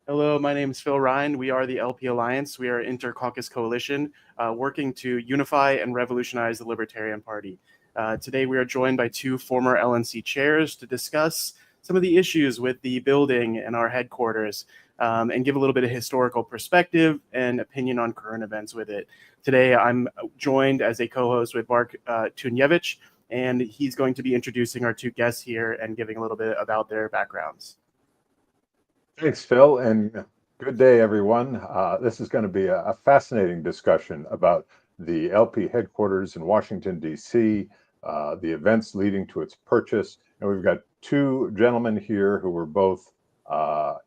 Hello, my name is Phil Ryan. We are the LP Alliance. We are an inter-caucus coalition working to unify and revolutionize the Libertarian Party. Today, we are joined by two former LNC chairs to discuss some of the issues with the building and our headquarters and give a little bit of historical perspective and opinion on current events with it. Today, I'm joined as a co-host with Mark Tunjevich, and he's going to be introducing our two guests here and giving a little bit about their backgrounds. Thanks, Phil, and good day, everyone. This is going to be a fascinating discussion about the LP headquarters in Washington, D.C., the events leading to its purchase. And we've got two gentlemen here who were both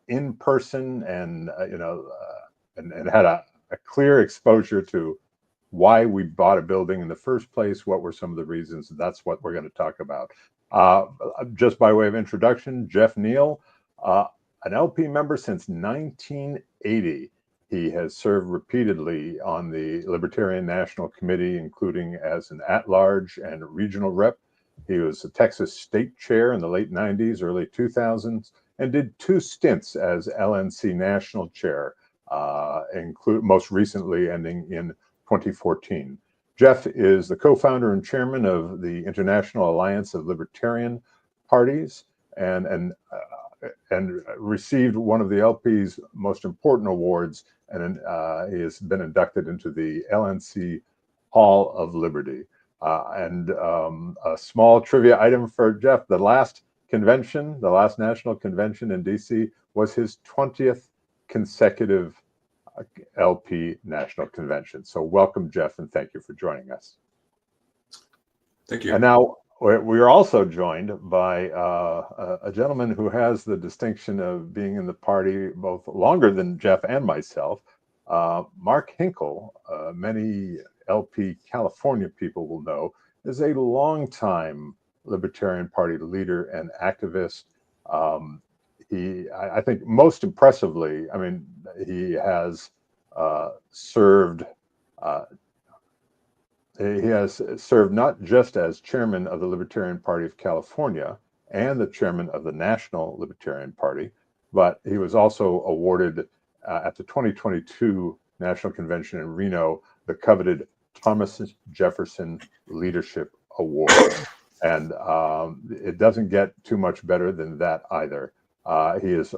in person and, and had a clear exposure to why we bought a building in the first place, what were some of the reasons. That's what we're going to talk about. Just by way of introduction, Jeff Neal, an LP member since 1980. He has served repeatedly on the Libertarian National Committee, including as an at-large and regional rep. He was a Texas state chair in the late 90s, early 2000s, and did two stints as LNC national chair, most recently ending in 2014. Jeff is the co-founder and chairman of the International Alliance of Libertarian Parties and received one of the LP's most important awards, and he has been inducted into the LNC Hall of Liberty. A small trivia item for Jeff: the last national convention in DC was his 20th consecutive LP national convention. So welcome, Jeff, and thank you for joining us. Thank you. And now we are also joined by a gentleman who has the distinction of being in the party both longer than Jeff and myself, Mark Hinkle. Many LP California people will know is a longtime Libertarian Party leader and activist. I think most impressively, he has served. He has served not just as chairman of the Libertarian Party of California and the chairman of the National Libertarian Party, but he was also awarded at the 2022 National Convention in Reno the coveted Thomas Jefferson Leadership Award. And it doesn't get too much better than that either. He has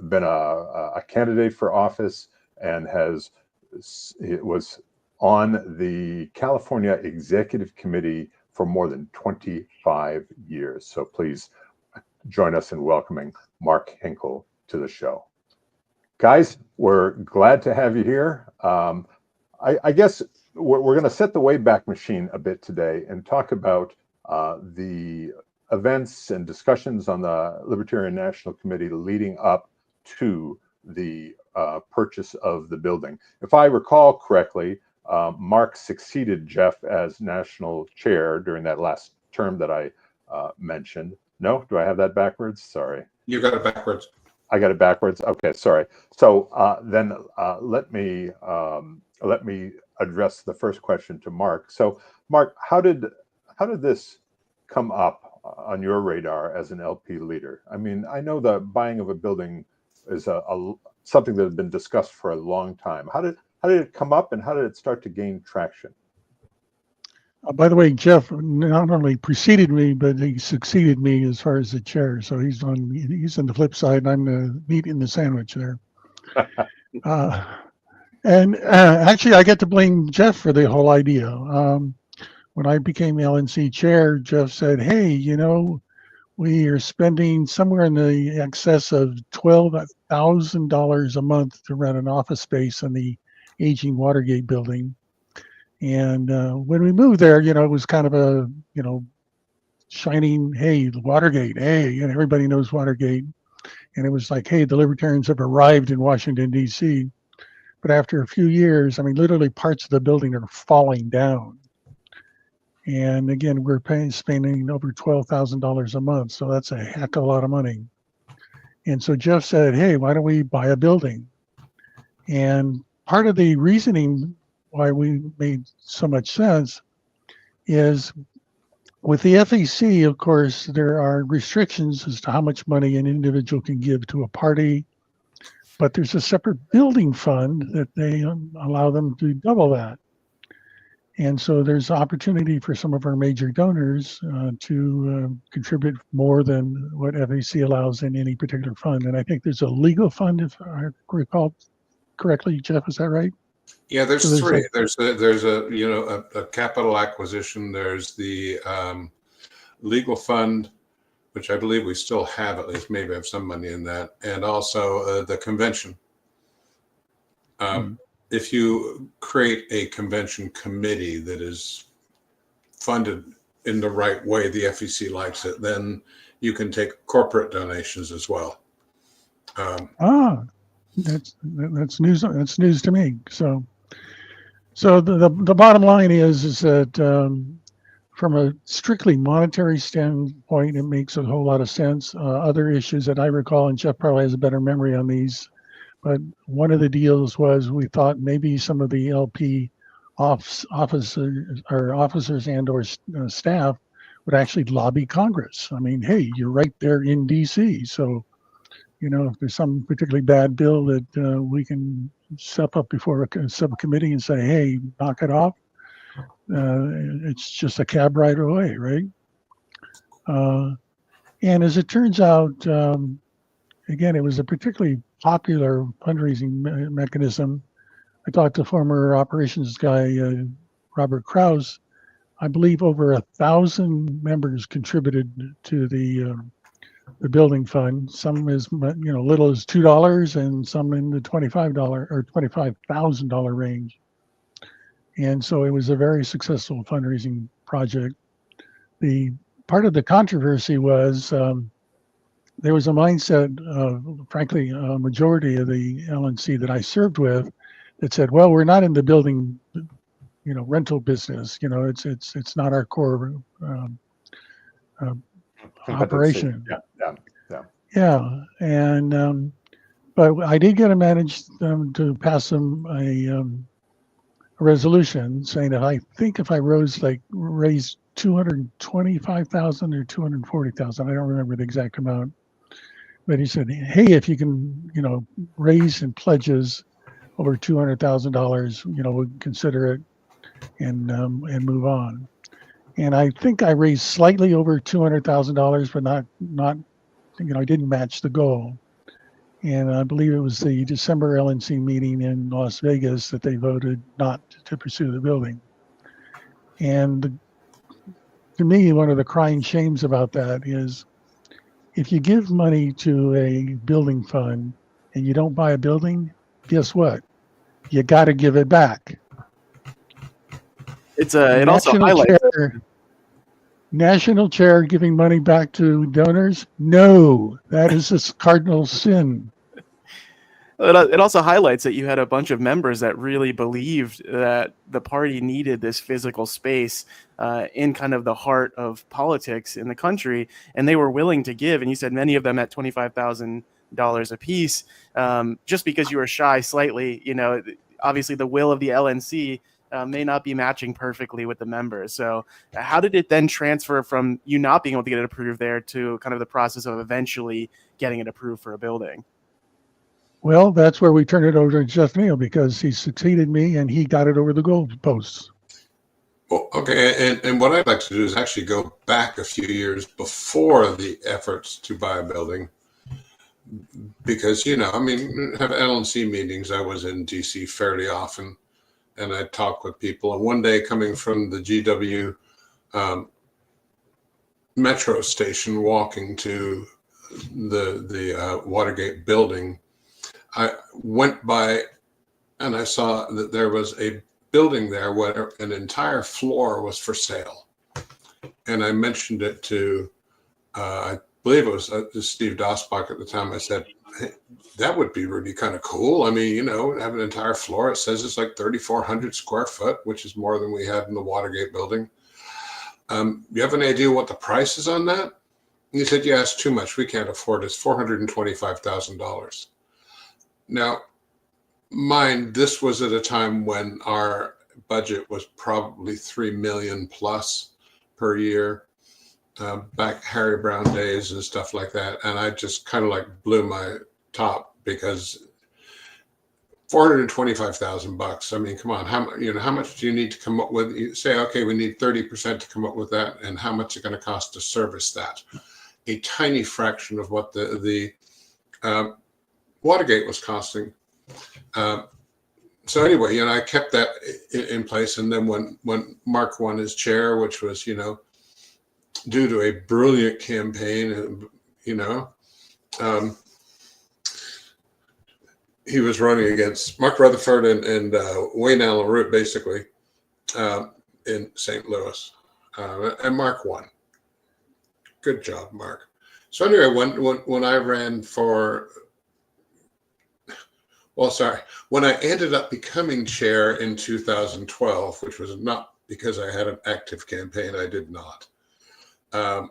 been a candidate for office and was on the California Executive Committee for more than 25 years. So please join us in welcoming Mark Hinkle to the show. Guys, we're glad to have you here. I guess we're going to set the Wayback Machine a bit today and talk about the events and discussions on the Libertarian National Committee leading up to the purchase of the building. If I recall correctly, Mark succeeded Jeff as national chair during that last term that I mentioned. No, do I have that backwards? Sorry. You got it backwards. I got it backwards. Okay, sorry. So then let me address the first question to Mark. So, Mark, how did this come up on your radar as an LP leader? I mean, I know the buying of a building is something that has been discussed for a long time. How did it come up, and how did it start to gain traction? By the way, Jeff not only preceded me, but he succeeded me as far as the chair. So he's on the flip side, and I'm the meat in the sandwich there. Actually, I get to blame Jeff for the whole idea. When I became LNC chair, Jeff said, "Hey, we are spending somewhere in the excess of $12,000 a month to rent an office space in the aging Watergate building. And when we moved there, it was kind of a, shining, hey, the Watergate, hey, everybody knows Watergate. And it was like, hey, the Libertarians have arrived in Washington, D.C. But after a few years, literally parts of the building are falling down. And again, we're spending over $12,000 a month. So that's a heck of a lot of money. And so Jeff said, hey, why don't we buy a building? And part of the reasoning why we made so much sense is with the FEC, of course, there are restrictions as to how much money an individual can give to a party. but there's a separate building fund that they allow them to double that. And so there's opportunity for some of our major donors to contribute more than what FAC allows in any particular fund. And I think there's a legal fund, if I recall correctly. Jeff, is that right? Yeah, there's So three. There's a capital acquisition. There's the legal fund, which I believe we still have, at least maybe have some money in that, and also the convention. If you create a convention committee that is funded in the right way, the FEC likes it, then you can take corporate donations as well. That's news. That's news to me. So the bottom line is that from a strictly monetary standpoint, it makes a whole lot of sense. Other issues that I recall, and Jeff probably has a better memory on these, but one of the deals was we thought maybe some of the LP officers and or staff would actually lobby Congress. I mean, hey, you're right there in DC, so if there's some particularly bad bill that we can step up before a subcommittee and say, hey, knock it off. It's just a cab ride away, right? And as it turns out, again, it was a particularly popular fundraising mechanism. I talked to former operations guy, Robert Krause. I believe over 1,000 members contributed to the building fund. Some as little as $2, and some in the $25 or $25,000 range. And so it was a very successful fundraising project. The part of the controversy was there was a mindset of, frankly, a majority of the LNC that I served with that said, well, we're not in the building, rental business. It's not our core operation. Yeah. And but I did get to manage them to pass them a resolution saying that I think if I raised 225,000 or 240,000, I don't remember the exact amount, but he said, hey, if you can, raise in pledges over $200,000, we'll consider it and move on. And I think I raised slightly over $200,000, but not, I didn't match the goal. And I believe it was the December LNC meeting in Las Vegas that they voted not to pursue the building. And to me, one of the crying shames about that is if you give money to a building fund and you don't buy a building, guess what? You got to give it back. It also highlights national chair giving money back to donors. No, that is a cardinal sin. It also highlights that you had a bunch of members that really believed that the party needed this physical space in kind of the heart of politics in the country, and they were willing to give. And you said many of them at $25,000 a piece, just because you were shy slightly. Obviously the will of the LNC may not be matching perfectly with the members. So how did it then transfer from you not being able to get it approved there to kind of the process of eventually getting it approved for a building? Well, that's where we turned it over to Jeff Neal because he succeeded me and he got it over the goal posts. Well, okay. And what I'd like to do is actually go back a few years before the efforts to buy a building. Because, have LNC meetings. I was in DC fairly often and I talk with people. And one day coming from the GW metro station, walking to the Watergate building, I went by and I saw that there was a building there where an entire floor was for sale. And I mentioned it to, I believe it was Steve Dossbach at the time. I said, hey, that would be really kind of cool. I mean, have an entire floor. It says it's like 3,400 square foot, which is more than we had in the Watergate building. You have an idea what the price is on that? And he said, yeah, it's too much. We can't afford it. It's $425,000. Now, mind, this was at a time when our budget was probably $3 million plus per year, back Harry Brown days and stuff like that. And I just kind of blew my top because $425,000. I mean, come on, how much do you need to come up with? You say, okay, we need 30% to come up with that, and how much is it going to cost to service that? A tiny fraction of what the Watergate was costing. So anyway, I kept that in place, and then when Mark won his chair, which was due to a brilliant campaign, he was running against Mark Rutherford and Wayne Allen Root, basically, in St. Louis, and Mark won. Good job, Mark. So anyway, when I ran for, when I ended up becoming chair in 2012, which was not because I had an active campaign, I did not. Probably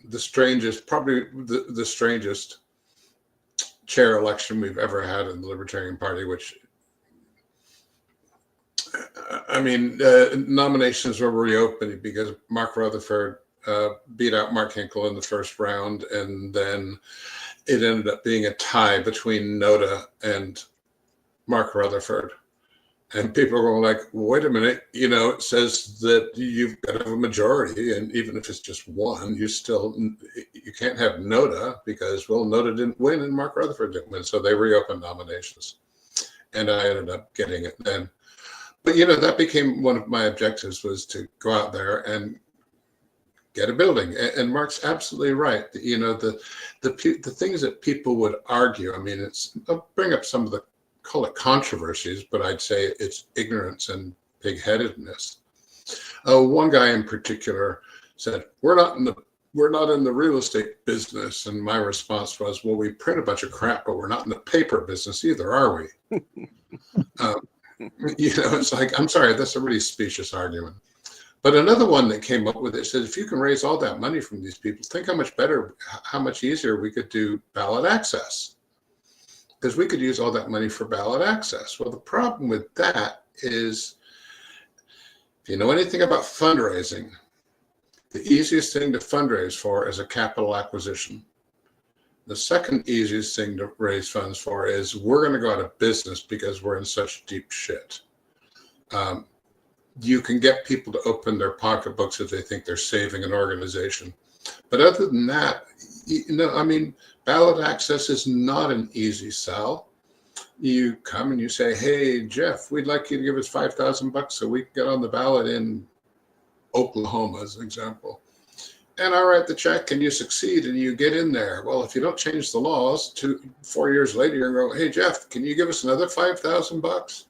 the strangest chair election we've ever had in the Libertarian Party, which, I mean, nominations were reopened because Mark Rutherford beat out Mark Hinkle in the first round, and then it ended up being a tie between Noda and Mark Rutherford. And people are going like, wait a minute, it says that you've got to have a majority, and even if it's just one, you can't have Noda because, Noda didn't win and Mark Rutherford didn't win. So they reopened nominations, and I ended up getting it then. But, that became one of my objectives, was to go out there and get a building. And Mark's absolutely right. The things that people would argue, I mean, I'll bring up some of the, call it controversies, but I'd say it's ignorance and pig-headedness. One guy in particular said, we're not in the real estate business. And my response was, well, we print a bunch of crap, but we're not in the paper business either, are we? It's like, I'm sorry, that's a really specious argument. But another one that came up with it said, if you can raise all that money from these people, think how much easier we could do ballot access. Because we could use all that money for ballot access. Well, the problem with that is, if you know anything about fundraising, the easiest thing to fundraise for is a capital acquisition. The second easiest thing to raise funds for is, we're going to go out of business because we're in such deep shit. You can get people to open their pocketbooks if they think they're saving an organization. But other than that, I mean, ballot access is not an easy sell. You come and you say, hey, Jeff, we'd like you to give us $5,000 so we can get on the ballot in Oklahoma, as an example. And I write the check and you succeed and you get in there. Well, if you don't change the laws, 4 years later, you're going to go, hey, Jeff, can you give us another $5,000?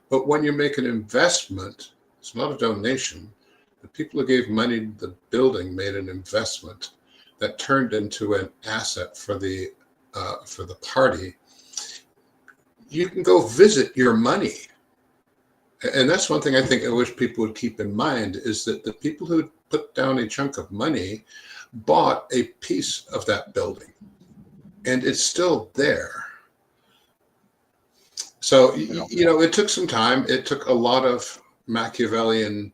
But when you make an investment, it's not a donation. The people who gave money to the building made an investment that turned into an asset for the party. You can go visit your money. And that's one thing I wish people would keep in mind, is that the people who put down a chunk of money bought a piece of that building, and it's still there. So, it took some time. It took a lot of Machiavellian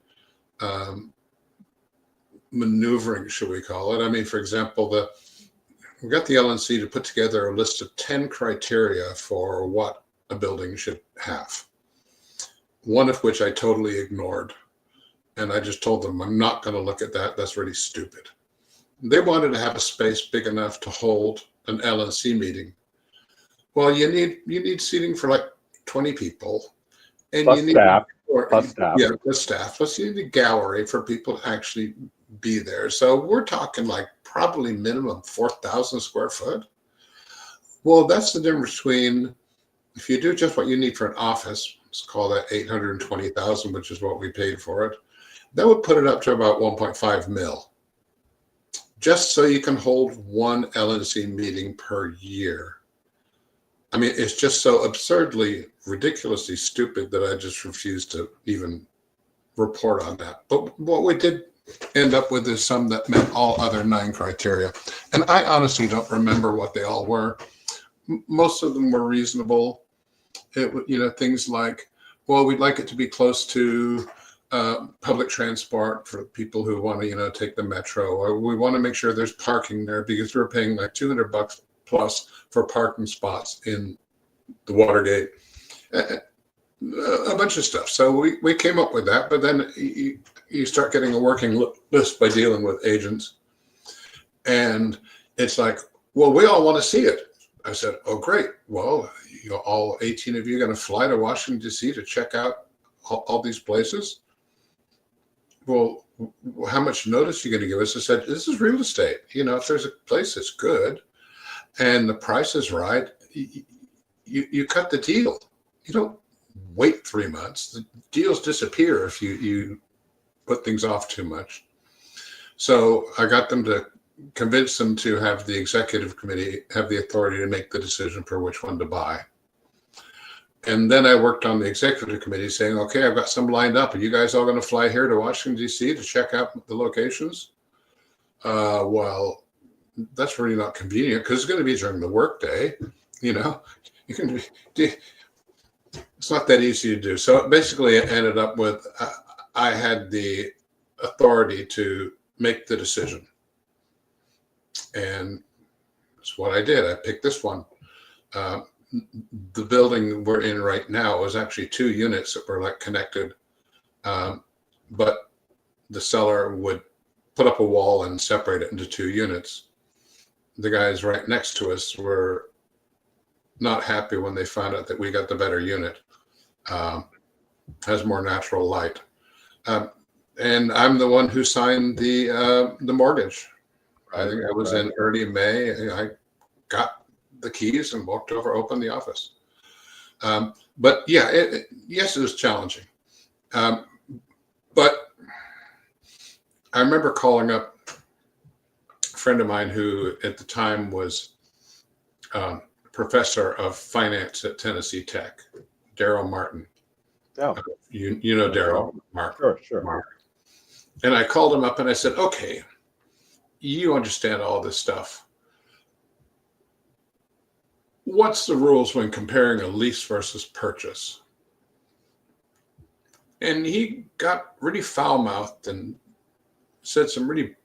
maneuvering, should we call it. I mean, for example, we got the LNC to put together a list of 10 criteria for what a building should have, one of which I totally ignored. And I just told them, I'm not going to look at that. That's really stupid. They wanted to have a space big enough to hold an LNC meeting. Well, you need seating for like 20 people. And plus you need staff. Yeah, plus staff. Plus you need a gallery for people to actually be there. So we're talking like probably minimum 4,000 square foot. Well, that's the difference between, if you do just what you need for an office, let's call that 820,000, which is what we paid for it. That would put it up to about 1.5 mil, just so you can hold one LNC meeting per year. I mean, it's just so absurdly, ridiculously stupid that I just refuse to even report on that. But what we did end up with is some that met all other 9 criteria. And I honestly don't remember what they all were. Most of them were reasonable. Things like, well, we'd like it to be close to public transport for people who want to, take the metro, or we want to make sure there's parking there because we're paying like $200 plus for parking spots in the Watergate, a bunch of stuff. So we came up with that, but then you start getting a working list by dealing with agents. And it's like, well, we all want to see it. I said, oh, great. Well, all 18 of you are going to fly to Washington, D.C. to check out all these places? Well, how much notice are you going to give us? I said, this is real estate. If there's a place that's good and the price is right, you cut the deal. You don't wait 3 months. The deals disappear if you put things off too much. So I got them to convince them to have the executive committee have the authority to make the decision for which one to buy. And then I worked on the executive committee saying, okay, I've got some lined up. Are you guys all going to fly here to Washington, D.C. to check out the locations? Well, that's really not convenient because it's going to be during the workday. You can it's not that easy to do. So basically it ended up with, I had the authority to make the decision. And that's what I did. I picked this one. The building we're in right now was actually 2 units that were connected. But the seller would put up a wall and separate it into 2 units. The guys right next to us were not happy when they found out that we got the better unit. Has more natural light. And I'm the one who signed the mortgage. I think I was in early May. I got the keys and walked over, opened the office. But yeah, yes, it was challenging. But I remember calling up a friend of mine who at the time was professor of finance at Tennessee Tech, Daryl Martin. Yeah. You know Daryl, Mark. Sure. Mark. And I called him up and I said, okay, you understand all this stuff. What's the rules when comparing a lease versus purchase? And he got really foul-mouthed and said some really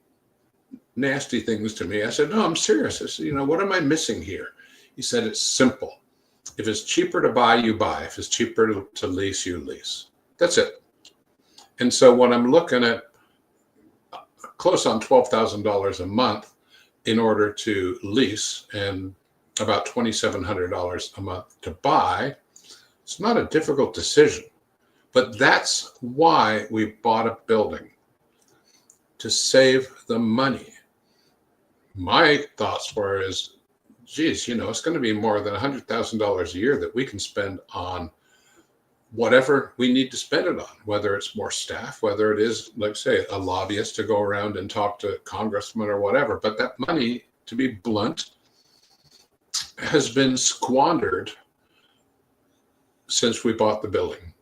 nasty things to me. I said, no, I'm serious. I said, what am I missing here? He said, it's simple. If it's cheaper to buy, you buy. If it's cheaper to lease, you lease. That's it. And so when I'm looking at close on $12,000 a month in order to lease and about $2,700 a month to buy, it's not a difficult decision. But that's why we bought a building, to save the money. My thoughts were geez, it's going to be more than $100,000 a year that we can spend on whatever we need to spend it on, whether it's more staff, whether it is, like say, a lobbyist to go around and talk to congressmen or whatever. But that money, to be blunt, has been squandered since we bought the building.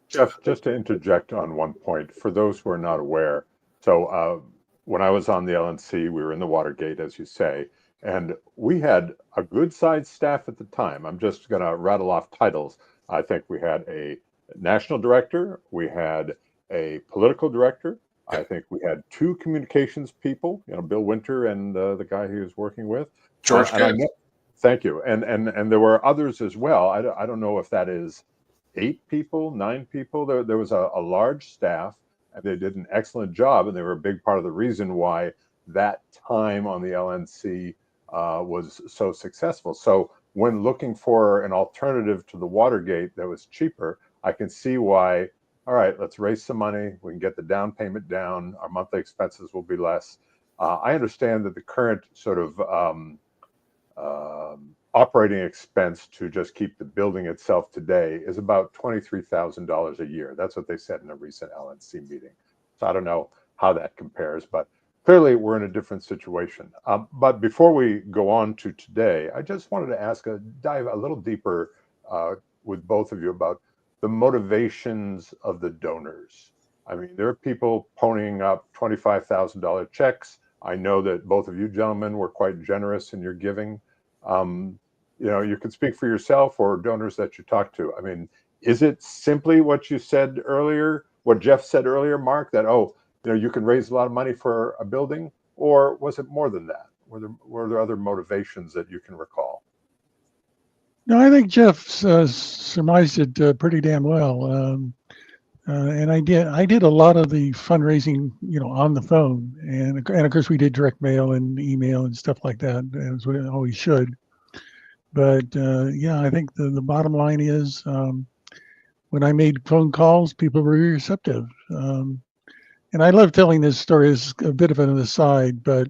Jeff, just to interject on one point, for those who are not aware, so when I was on the LNC, we were in the Watergate, as you say, and we had a good-sized staff at the time. I'm just going to rattle off titles. I think we had a national director, we had a political director, I think we had 2 communications people, Bill Winter and the guy he was working with. George Thank you. And there were others as well. I don't know if that is 8 people, 9 people. There was a large staff, and they did an excellent job, and they were a big part of the reason why that time on the LNC was so successful. So when looking for an alternative to the Watergate that was cheaper, I can see why, all right, let's raise some money. We can get the down payment down. Our monthly expenses will be less. I understand that the current sort of operating expense to just keep the building itself today is about $23,000 a year. That's what they said in a recent LNC meeting. So I don't know how that compares, but clearly we're in a different situation. But before we go on to today, I just wanted to dive a little deeper with both of you about the motivations of the donors. I mean, there are people ponying up $25,000 checks. I know that both of you gentlemen were quite generous in your giving. You can speak for yourself or donors that you talk to. I mean, is it simply what you said earlier, what Jeff said earlier, Mark, that, you can raise a lot of money for a building, or was it more than that? Were there other motivations that you can recall? No, I think Jeff surmised it pretty damn well. And I did a lot of the fundraising, on the phone, and of course we did direct mail and email and stuff like that, as we always should. But yeah, I think the bottom line is, when I made phone calls, people were receptive. And I love telling this story as a bit of an aside, but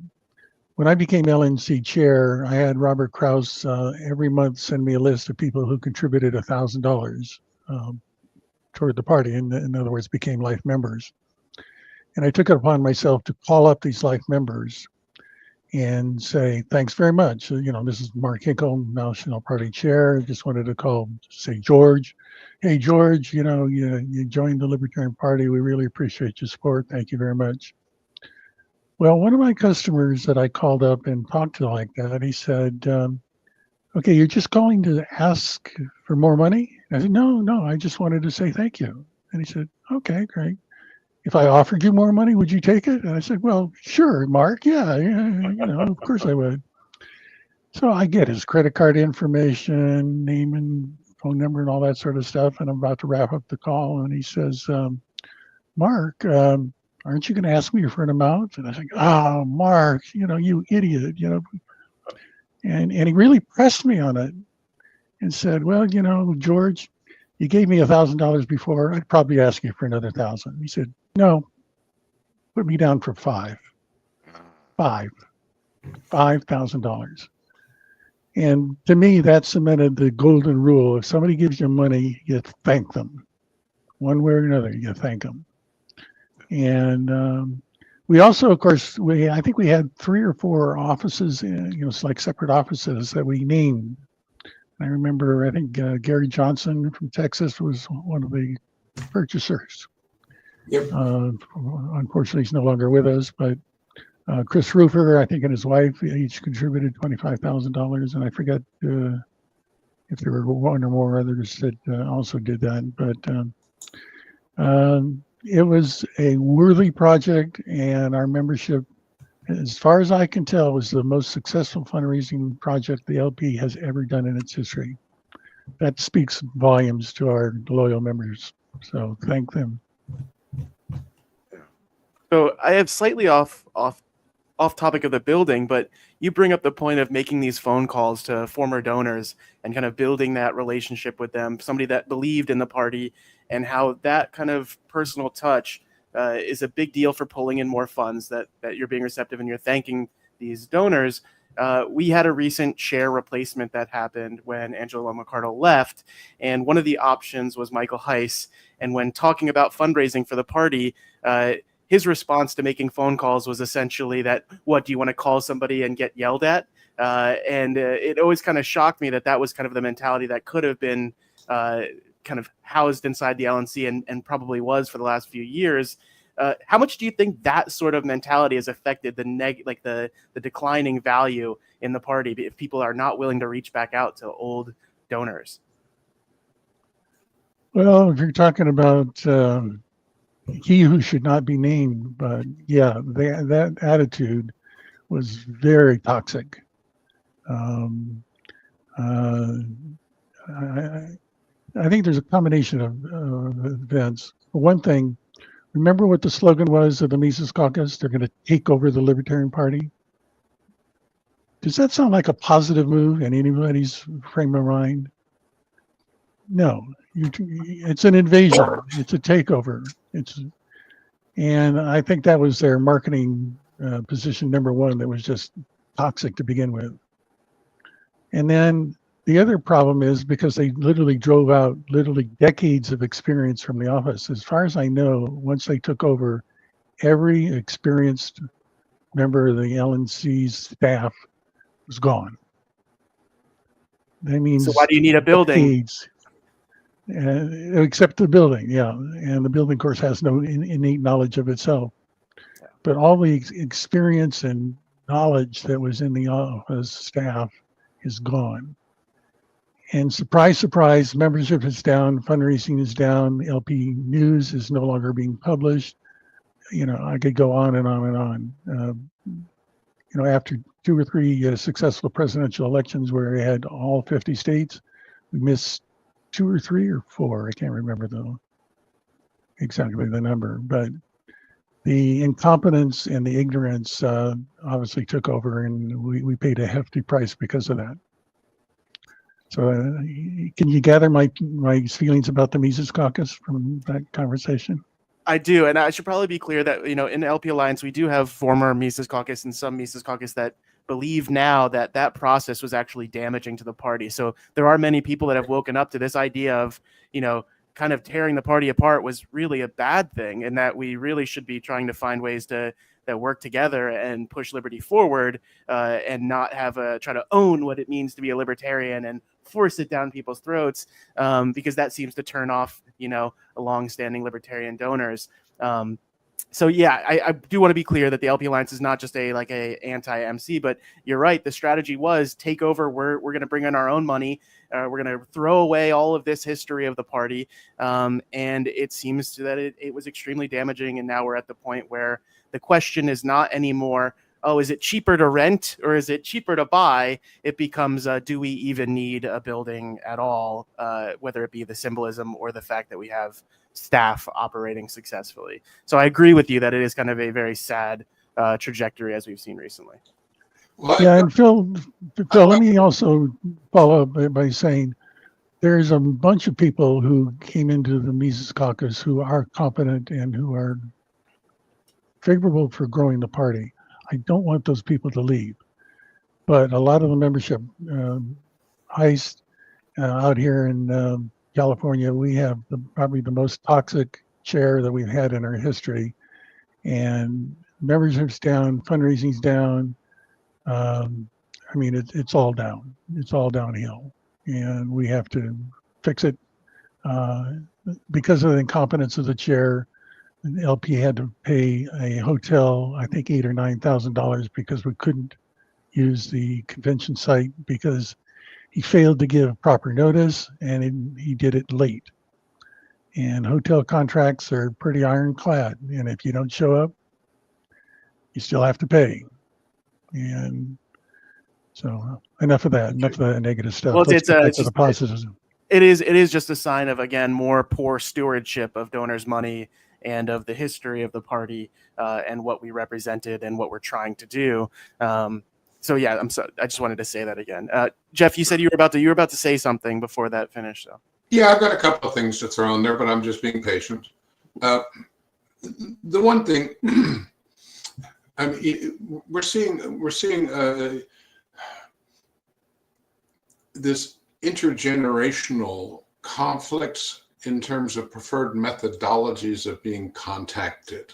when I became LNC chair, I had Robert Kraus every month send me a list of people who contributed $1,000 toward the party. In other words, became life members. And I took it upon myself to call up these life members and say, thanks very much. This is Mark Hinkle, National Party Chair. Just wanted to call, say, George. Hey, George, you joined the Libertarian Party. We really appreciate your support. Thank you very much. Well, one of my customers that I called up and talked to like that, he said, okay, you're just calling to ask for more money? I said, no, I just wanted to say thank you. And he said, okay, great. If I offered you more money, would you take it? And I said, well, sure, Mark. Yeah, of course I would. So I get his credit card information, name and phone number and all that sort of stuff. And I'm about to wrap up the call. And he says, Mark, aren't you going to ask me for an amount? And I think, oh, Mark, you idiot, And he really pressed me on it and said, well, George, you gave me $1,000 before. I'd probably ask you for another 1,000. He said, no, put me down for $5,000. And to me, that cemented the golden rule. If somebody gives you money, you thank them. One way or another, you thank them. And we also, of course, I think we had 3 or 4 offices, it's like separate offices that we named. I remember, I think Gary Johnson from Texas was one of the purchasers. Yep. Unfortunately, he's no longer with us, but Chris Roofer, I think, and his wife each contributed $25,000, and I forget if there were one or more others that also did that. But it was a worthy project, and our membership, as far as I can tell, was the most successful fundraising project the LP has ever done in its history. That speaks volumes to our loyal members. So thank them. So I have slightly off topic of the building, but you bring up the point of making these phone calls to former donors and kind of building that relationship with them, somebody that believed in the party, and how that kind of personal touch is a big deal for pulling in more funds, that you're being receptive and you're thanking these donors. We had a recent chair replacement that happened when Angelo McCardle left, and one of the options was Michael Heiss. And when talking about fundraising for the party, his response to making phone calls was essentially that, what, do you want to call somebody and get yelled at? And it always kind of shocked me that was kind of the mentality that could have been kind of housed inside the LNC and probably was for the last few years. How much do you think that sort of mentality has affected the declining value in the party if people are not willing to reach back out to old donors? Well, if you're talking about he who should not be named, but yeah, that attitude was very toxic. I think there's a combination of events. For one thing, remember what the slogan was of the Mises Caucus? They're going to take over the Libertarian Party. Does that sound like a positive move in anybody's frame of mind? No, it's an invasion. It's a takeover. And I think that was their marketing position number one that was just toxic to begin with. And then the other problem is because they literally drove out decades of experience from the office. As far as I know, once they took over, every experienced member of the LNC's staff was gone. That means, so why do you need a building? Decades, except the building, yeah. And the building, of course, has no innate knowledge of itself. But all the experience and knowledge that was in the office staff is gone. And surprise, surprise, membership is down, fundraising is down, LP news is no longer being published. I could go on and on and on. After 2 or 3 successful presidential elections where we had all 50 states, We missed 2 or 3 or 4. I can't remember exactly the number, but the incompetence and the ignorance obviously took over, and we paid a hefty price because of that. So can you gather my feelings about the Mises Caucus from that conversation? I do, and I should probably be clear that in the LP Alliance we do have former Mises Caucus and some Mises Caucus that believe now that that process was actually damaging to the party. So there are many people that have woken up to this idea of kind of tearing the party apart was really a bad thing, and that we really should be trying to find ways that work together and push liberty forward, and not have try to own what it means to be a libertarian and force it down people's throats, because that seems to turn off long-standing libertarian donors. So yeah, I do want to be clear that the LP Alliance is not just a anti-MC, but you're right. The strategy was take over. We're going to bring in our own money. We're going to throw away all of this history of the party, and it seems that it was extremely damaging. And now we're at the point where the question is not anymore, oh, is it cheaper to rent or is it cheaper to buy? It becomes, do we even need a building at all, whether it be the symbolism or the fact that we have staff operating successfully. So I agree with you that it is kind of a very sad trajectory as we've seen recently. Yeah, and Phil, let me also follow up by saying there's a bunch of people who came into the Mises Caucus who are competent and who are favorable for growing the party. I don't want those people to leave, but a lot of the membership, heist out here in California, we have probably the most toxic chair that we've had in our history, and membership's down, fundraising's down. I mean, it's all down. It's all downhill, and we have to fix it because of the incompetence of the chair. The LP had to pay a hotel, I think $8,000 or $9,000, because we couldn't use the convention site because he failed to give proper notice, and he did it late. And hotel contracts are pretty ironclad, and if you don't show up, you still have to pay. And so enough of that. Enough of that negative stuff. Well, Let's get back to the positives. It is just a sign of, again, more poor stewardship of donors' money and of the history of the party, and what we represented and what we're trying to do. So yeah, I'm sorry. I just wanted to say that again. Jeff, you said you were about to say something before that finished. So yeah, I've got a couple of things to throw in there, but I'm just being patient. The one thing, I mean, we're seeing this intergenerational conflicts in terms of preferred methodologies of being contacted.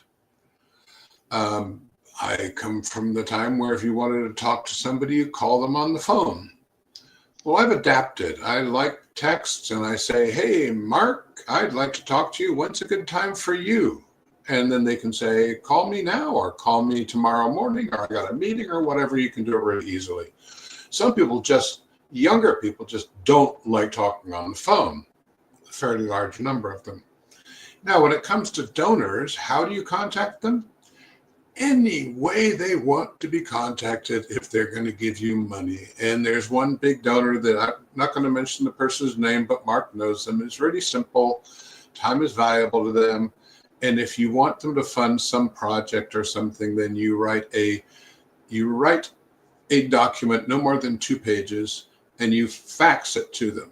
I come from the time where if you wanted to talk to somebody, you call them on the phone. Well, I've adapted. I like texts, and I say, hey, Mark, I'd like to talk to you. When's a good time for you? And then they can say, call me now, or call me tomorrow morning, or I got a meeting, or whatever. You can do it really easily. Some people younger people just don't like talking on the phone. A fairly large number of them. Now, when it comes to donors, how do you contact them? Any way they want to be contacted if they're going to give you money. And there's one big donor that I'm not going to mention the person's name, but Mark knows them. It's really simple. Time is valuable to them. And if you want them to fund some project or something, then you write a document no more than 2 pages, and you fax it to them.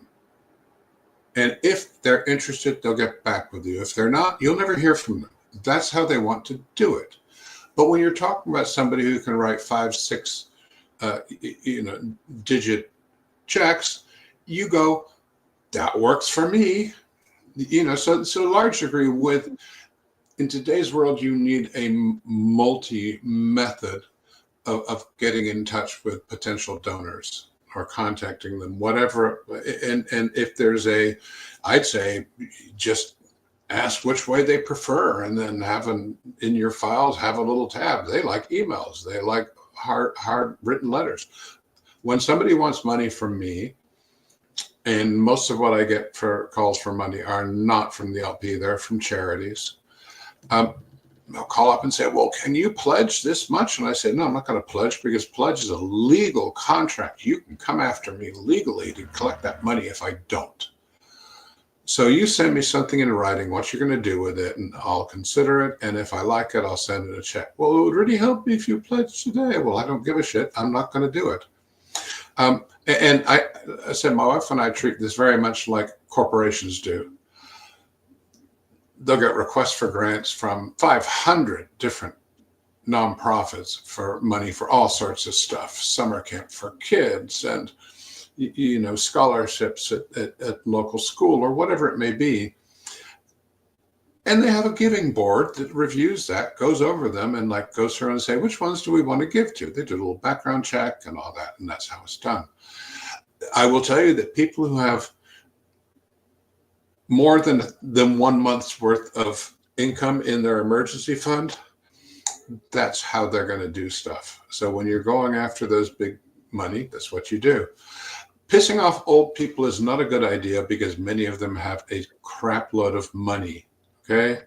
And if they're interested, they'll get back with you. If they're not, you'll never hear from them. That's how they want to do it. But when you're talking about somebody who can write 5, 6, digit checks, you go, that works for me. So a large degree in today's world, you need a multi-method of getting in touch with potential donors or contacting them, whatever. And if there's I'd say just ask which way they prefer, and then in your files, have a little tab. They like emails. They like hard written letters. When somebody wants money from me, and most of what I get for calls for money are not from the LP, they're from charities. they'll call up and say, well, can you pledge this much? And I say, no, I'm not going to pledge, because pledge is a legal contract. You can come after me legally to collect that money if I don't. So you send me something in writing, what you're going to do with it, and I'll consider it. And if I like it, I'll send it a check. Well, it would really help me if you pledged today. Well, I don't give a shit. I'm not going to do it. And I said, my wife and I treat this very much like corporations do. They'll get requests for grants from 500 different nonprofits for money for all sorts of stuff, summer camp for kids, and scholarships at local school or whatever it may be. And they have a giving board that reviews that, goes over them, and goes through and say, which ones do we want to give to? They do a little background check and all that, and that's how it's done. I will tell you that people who have more than 1 month's worth of income in their emergency fund, that's how they're going to do stuff. So when you're going after those big money, that's what you do. Pissing off old people is not a good idea, because many of them have a crap load of money. Okay,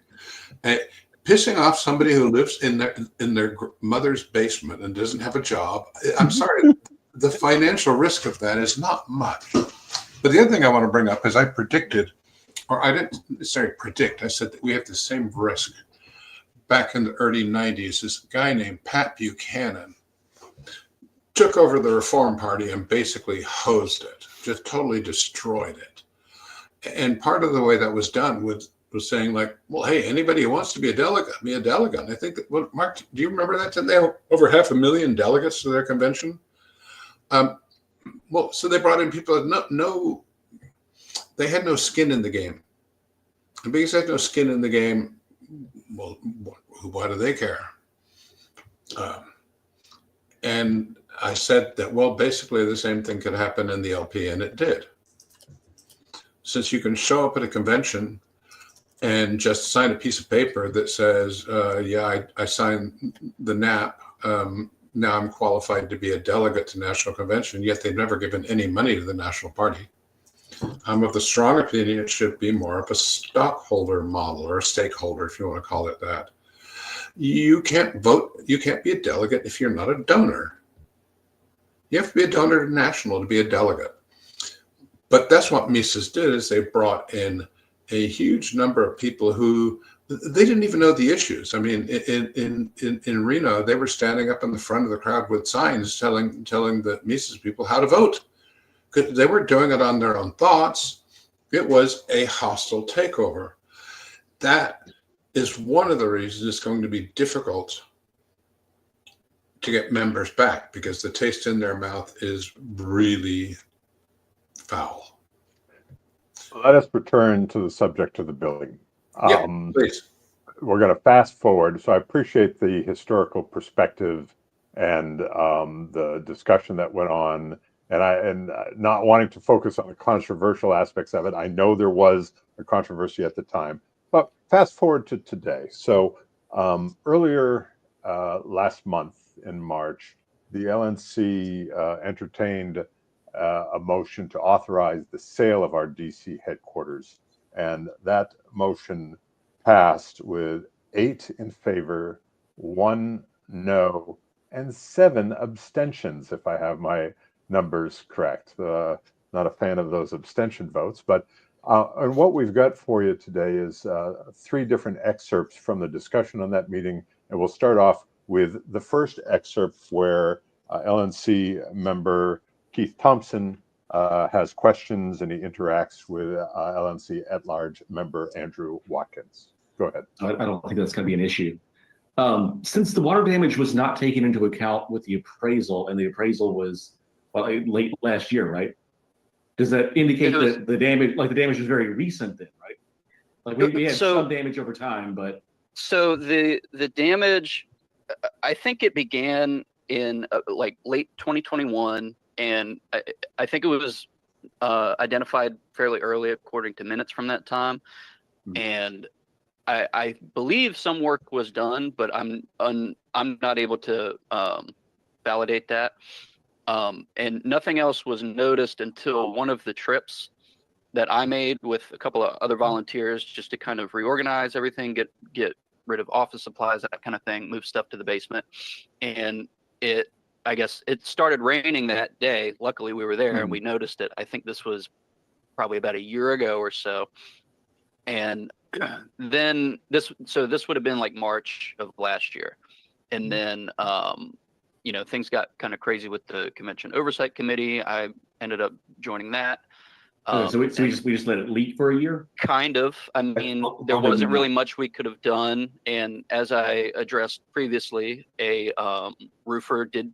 and pissing off somebody who lives in their mother's basement and doesn't have a job, I'm sorry, the financial risk of that is not much. But the other thing I want to bring up is I predicted, or I didn't necessarily predict, I said that we have the same risk. Back in the early 90s, this guy named Pat Buchanan took over the Reform Party and basically hosed it, just totally destroyed it. And part of the way that was done was saying, well, hey, anybody who wants to be a delegate, be a delegate. And I think that, well, Mark, do you remember that? Didn't they have over 500,000 delegates to their convention? Well, so they brought in people that they had no skin in the game. And because they had no skin in the game, well, why do they care? And I said that, well, basically the same thing could happen in the LP, and it did. Since you can show up at a convention and just sign a piece of paper that says, I signed the NAP, now I'm qualified to be a delegate to national convention, yet they've never given any money to the national party. I'm of the strong opinion it should be more of a stockholder model, or a stakeholder, if you want to call it that. You can't vote, you can't be a delegate if you're not a donor. You have to be a donor to national to be a delegate. But that's what Mises did, is they brought in a huge number of people who they didn't even know the issues. I mean, in Reno, they were standing up in the front of the crowd with signs telling the Mises people how to vote. Because they weren't doing it on their own thoughts. It was a hostile takeover. That is one of the reasons it's going to be difficult to get members back, because the taste in their mouth is really foul. Let us return to the subject of the building. Please. We're going to fast forward. So I appreciate the historical perspective and the discussion that went on, and not wanting to focus on the controversial aspects of it. I know there was a controversy at the time, but fast forward to today. So earlier last month in March, the LNC entertained a motion to authorize the sale of our DC headquarters. And that motion passed with 8 in favor, 1 no, and 7 abstentions, if I have my numbers correct. Not a fan of those abstention votes, but and what we've got for you today is 3 different excerpts from the discussion on that meeting. And we'll start off with the first excerpt where LNC member Keith Thompson has questions, and he interacts with LNC at-large member Andrew Watkins. Go ahead. I don't think that's going to be an issue. Since the water damage was not taken into account with the appraisal, and the appraisal was late last year, right? Does that indicate that the damage was very recent then, right? Like we had some damage over time, but so the damage, I think it began in late 2021. And I think it was identified fairly early, according to minutes from that time. Mm-hmm. And I believe some work was done, but I'm not able to validate that. And nothing else was noticed until one of the trips that I made with a couple of other volunteers, just to kind of reorganize everything, get rid of office supplies, that kind of thing, move stuff to the basement. And I guess it started raining that day. Luckily we were there and we noticed it. I think this was probably about a year ago or so. And then this would have been like March of last year. And then, things got kind of crazy with the Convention Oversight Committee. I ended up joining that. So we just let it leak for a year? Kind of. I mean, there wasn't really much we could have done. And as I addressed previously, a roofer did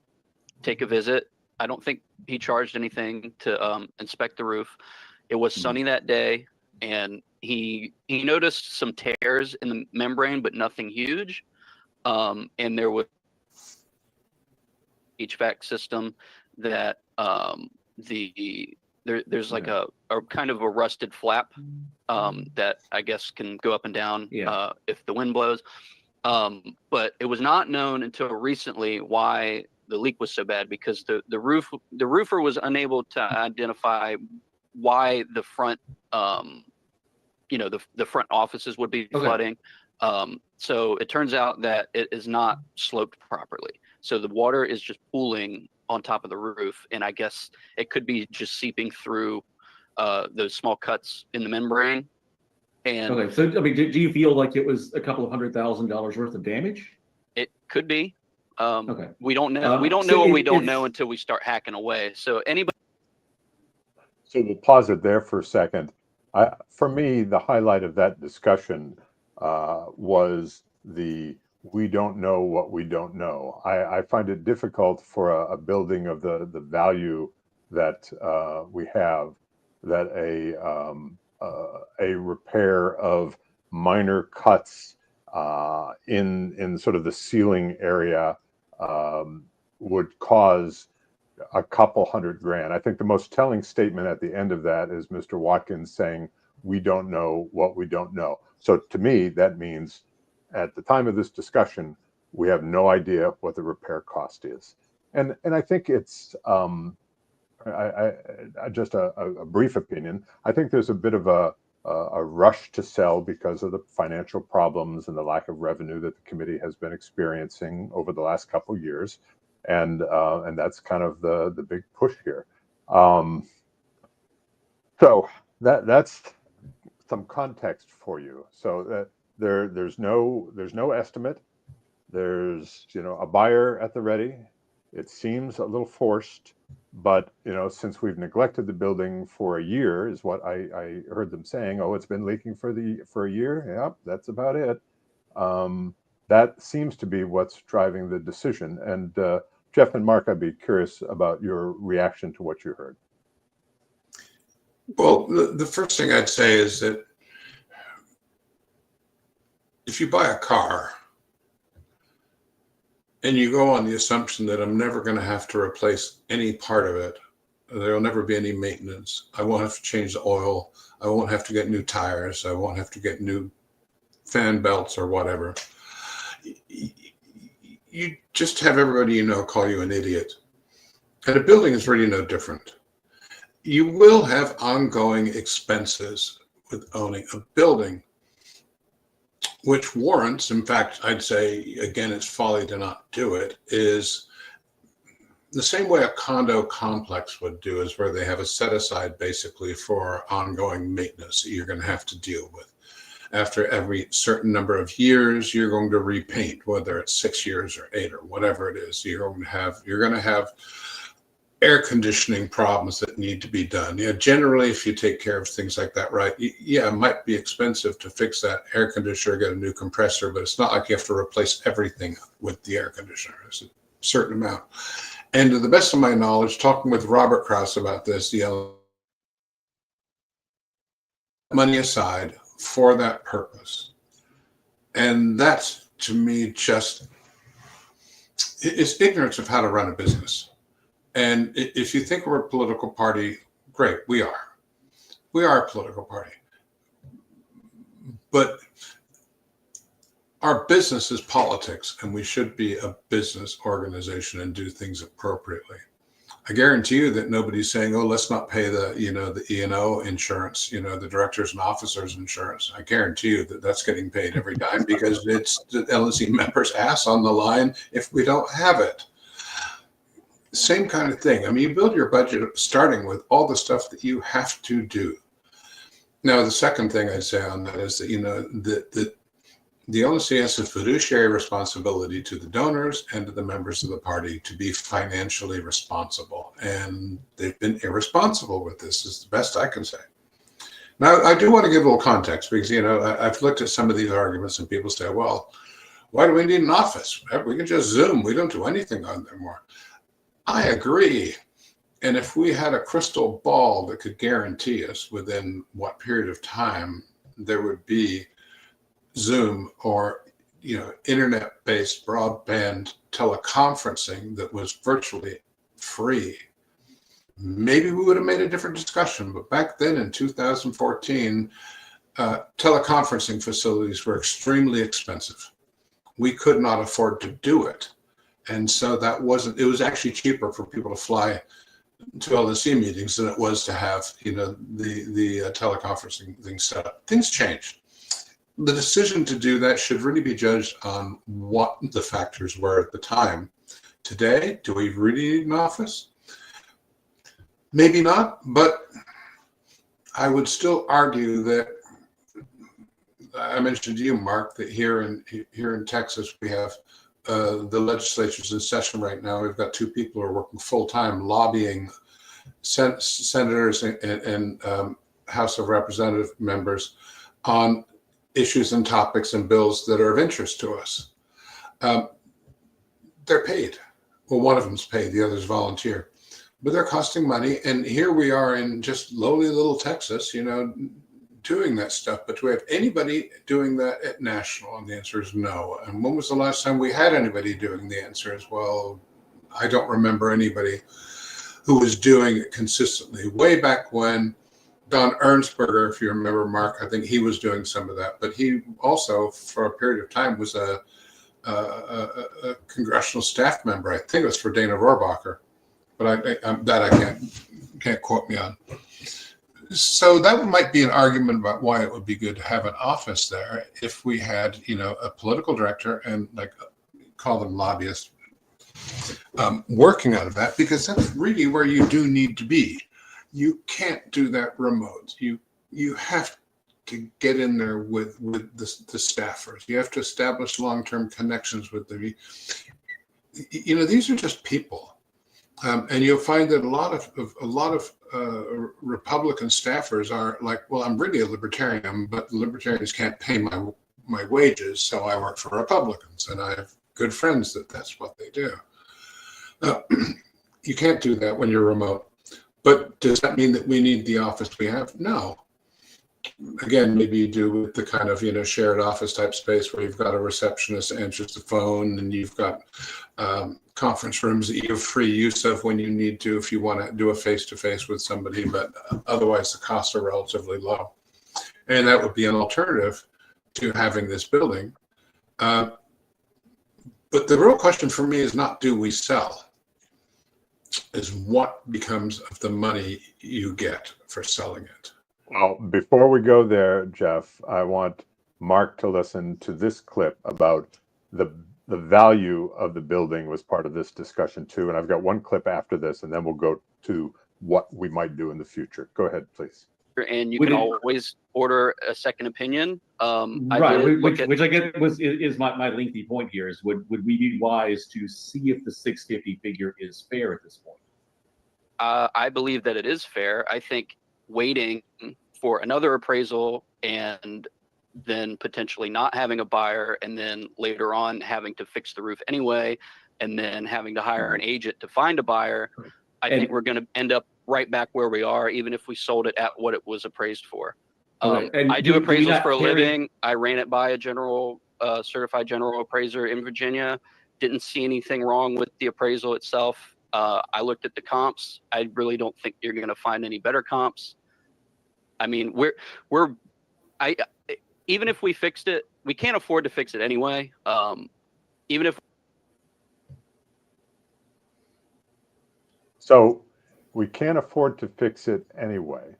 take a visit. I don't think he charged anything to inspect the roof. It was sunny that day, and he noticed some tears in the membrane, but nothing huge. And there was HVAC system that there's like a kind of a rusted flap that I guess can go up and down if the wind blows. But it was not known until recently why the leak was so bad, because the roofer was unable to identify why the front the front offices would be flooding. So it turns out that it is not sloped properly. So the water is just pooling on top of the roof. And I guess it could be just seeping through those small cuts in the membrane. And okay, so I mean, do you feel like it was a couple of $100,000 worth of damage? It could be. Okay. We don't know. We don't know what we don't know until we start hacking away. So anybody. So we'll pause it there for a second. For me, the highlight of that discussion was we don't know what we don't know. I find it difficult for a building of the value that we have, that a repair of minor cuts in sort of the ceiling area would cause a couple $100,000. I think the most telling statement at the end of that is Mr. Watkins saying, we don't know what we don't know. So to me, that means at the time of this discussion, we have no idea what the repair cost is. And I think it's just a brief opinion. I think there's a bit of a rush to sell because of the financial problems and the lack of revenue that the committee has been experiencing over the last couple of years. And that's kind of the big push here. So that's some context for you. So that there's no estimate. There's a buyer at the ready. It seems a little forced, but since we've neglected the building for a year, is what I heard them saying. Oh, it's been leaking for a year. Yep, that's about it. That seems to be what's driving the decision. And Jeff and Mark, I'd be curious about your reaction to what you heard. Well, the first thing I'd say is that if you buy a car and you go on the assumption that I'm never going to have to replace any part of it, there'll never be any maintenance, I won't have to change the oil, I won't have to get new tires, I won't have to get new fan belts or whatever, you just have everybody call you an idiot. And a building is really no different. You will have ongoing expenses with owning a building, which warrants, in fact, I'd say, again, it's folly to not do it, is the same way a condo complex would do, is where they have a set aside basically for ongoing maintenance that you're going to have to deal with. After every certain number of years, you're going to repaint, whether it's 6 years or 8 or whatever it is. You're going to have air conditioning problems that need to be done. Generally, if you take care of things like that, right, it might be expensive to fix that air conditioner, get a new compressor, but it's not like you have to replace everything with the air conditioner. It's a certain amount. And to the best of my knowledge, talking with Robert Krause about this, money aside for that purpose. And that's, to me, just, it's ignorance of how to run a business. And if you think we're a political party, great, we are. We are a political party. But our business is politics, and we should be a business organization and do things appropriately. I guarantee you that nobody's saying, "Oh, let's not pay the the E&O insurance, the directors and officers insurance." I guarantee you that that's getting paid every time because it's the LNC members' ass on the line if we don't have it. Same kind of thing. I mean, you build your budget starting with all the stuff that you have to do. Now, the second thing I'd say on that is that the LNC has a fiduciary responsibility to the donors and to the members of the party to be financially responsible, and they've been irresponsible with this. Is the best I can say. Now, I do want to give a little context because I've looked at some of these arguments, and people say, "Well, why do we need an office? We can just Zoom. We don't do anything on there more." I agree. And if we had a crystal ball that could guarantee us within what period of time there would be Zoom or internet-based broadband teleconferencing that was virtually free, maybe we would have made a different discussion. But back then in 2014, teleconferencing facilities were extremely expensive. We could not afford to do it. And so it was actually cheaper for people to fly to LNC meetings than it was to have, the teleconferencing thing set up. Things changed. The decision to do that should really be judged on what the factors were at the time. Today, do we really need an office? Maybe not, but I would still argue that I mentioned to you, Mark, that here in Texas we have the legislature's in session right now. We've got two people who are working full-time lobbying senators and House of Representative members on issues and topics and bills that are of interest to us. They're paid. Well, one of them's paid, the other's volunteer. But they're costing money, and here we are in just lowly little Texas, doing that stuff. But do we have anybody doing that at national? And the answer is no. And when was the last time we had anybody doing? The answer is, well, I don't remember anybody who was doing it consistently. Way back when Don Ernstberger, if you remember, Mark, I think he was doing some of that. But he also, for a period of time, was a congressional staff member. I think it was for Dana Rohrabacher, but I can't quote me on. So that might be an argument about why it would be good to have an office there if we had, a political director and call them lobbyists working out of that, because that's really where you do need to be. You can't do that remote. You have to get in there with the staffers. You have to establish long-term connections with them. These are just people. And you'll find that a lot of Republican staffers are like, well, I'm really a libertarian, but libertarians can't pay my wages, so I work for Republicans, and I have good friends that's what they do. You can't do that when you're remote. But does that mean that we need the office we have? No. Again, maybe you do with the kind of shared office type space where you've got a receptionist that answers the phone, and you've got conference rooms that you have free use of when you need to, if you want to do a face-to-face with somebody, but otherwise the costs are relatively low. And that would be an alternative to having this building. But the real question for me is not do we sell, is what becomes of the money you get for selling it. Well, before we go there, Jeff, I want Mark to listen to this clip about the value of the building was part of this discussion too. And I've got one clip after this, and then we'll go to what we might do in the future. Go ahead, please. And you can always order a second opinion. Right, which I guess is my lengthy point here is would we be wise to see if the 650 figure is fair at this point? I believe that it is fair. I think waiting for another appraisal and then potentially not having a buyer, and then later on having to fix the roof anyway, and then having to hire an agent to find a buyer, I think we're going to end up right back where we are, even if we sold it at what it was appraised for. I do appraisals for a living. I ran it by a certified general appraiser in Virginia. Didn't see anything wrong with the appraisal itself. I looked at the comps. I really don't think you're going to find any better comps. I mean, even if we fixed it, we can't afford to fix it anyway. Even if. So we can't afford to fix it anyway.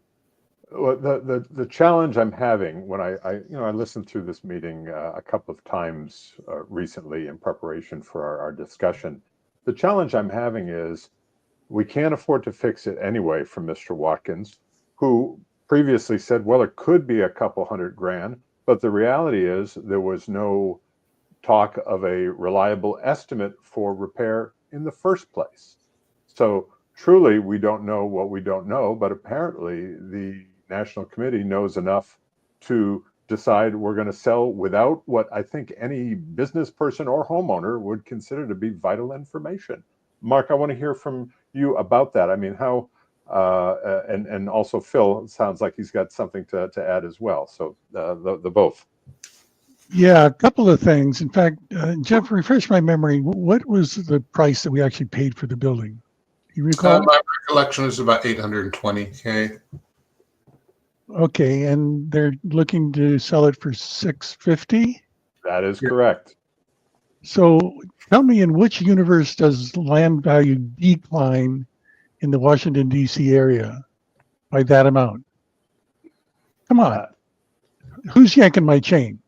The challenge I'm having when I listened through this meeting a couple of times recently in preparation for our discussion. The challenge I'm having is we can't afford to fix it anyway from Mr. Watkins, who previously said, well, it could be a couple $100,000, but the reality is there was no talk of a reliable estimate for repair in the first place. So truly, we don't know what we don't know, but apparently the National Committee knows enough to decide we're going to sell without what I think any business person or homeowner would consider to be vital information. Mark, I want to hear from you about that. I mean, how, and also Phil, sounds like he's got something to add as well. So the both. Yeah, a couple of things. In fact, Jeff, refresh my memory. What was the price that we actually paid for the building? You recall? My recollection is about $820K. Okay, and they're looking to sell it for $650. That is correct. So tell me, in which universe does land value decline in the Washington, D.C. area by that amount? Come on. Who's yanking my chain?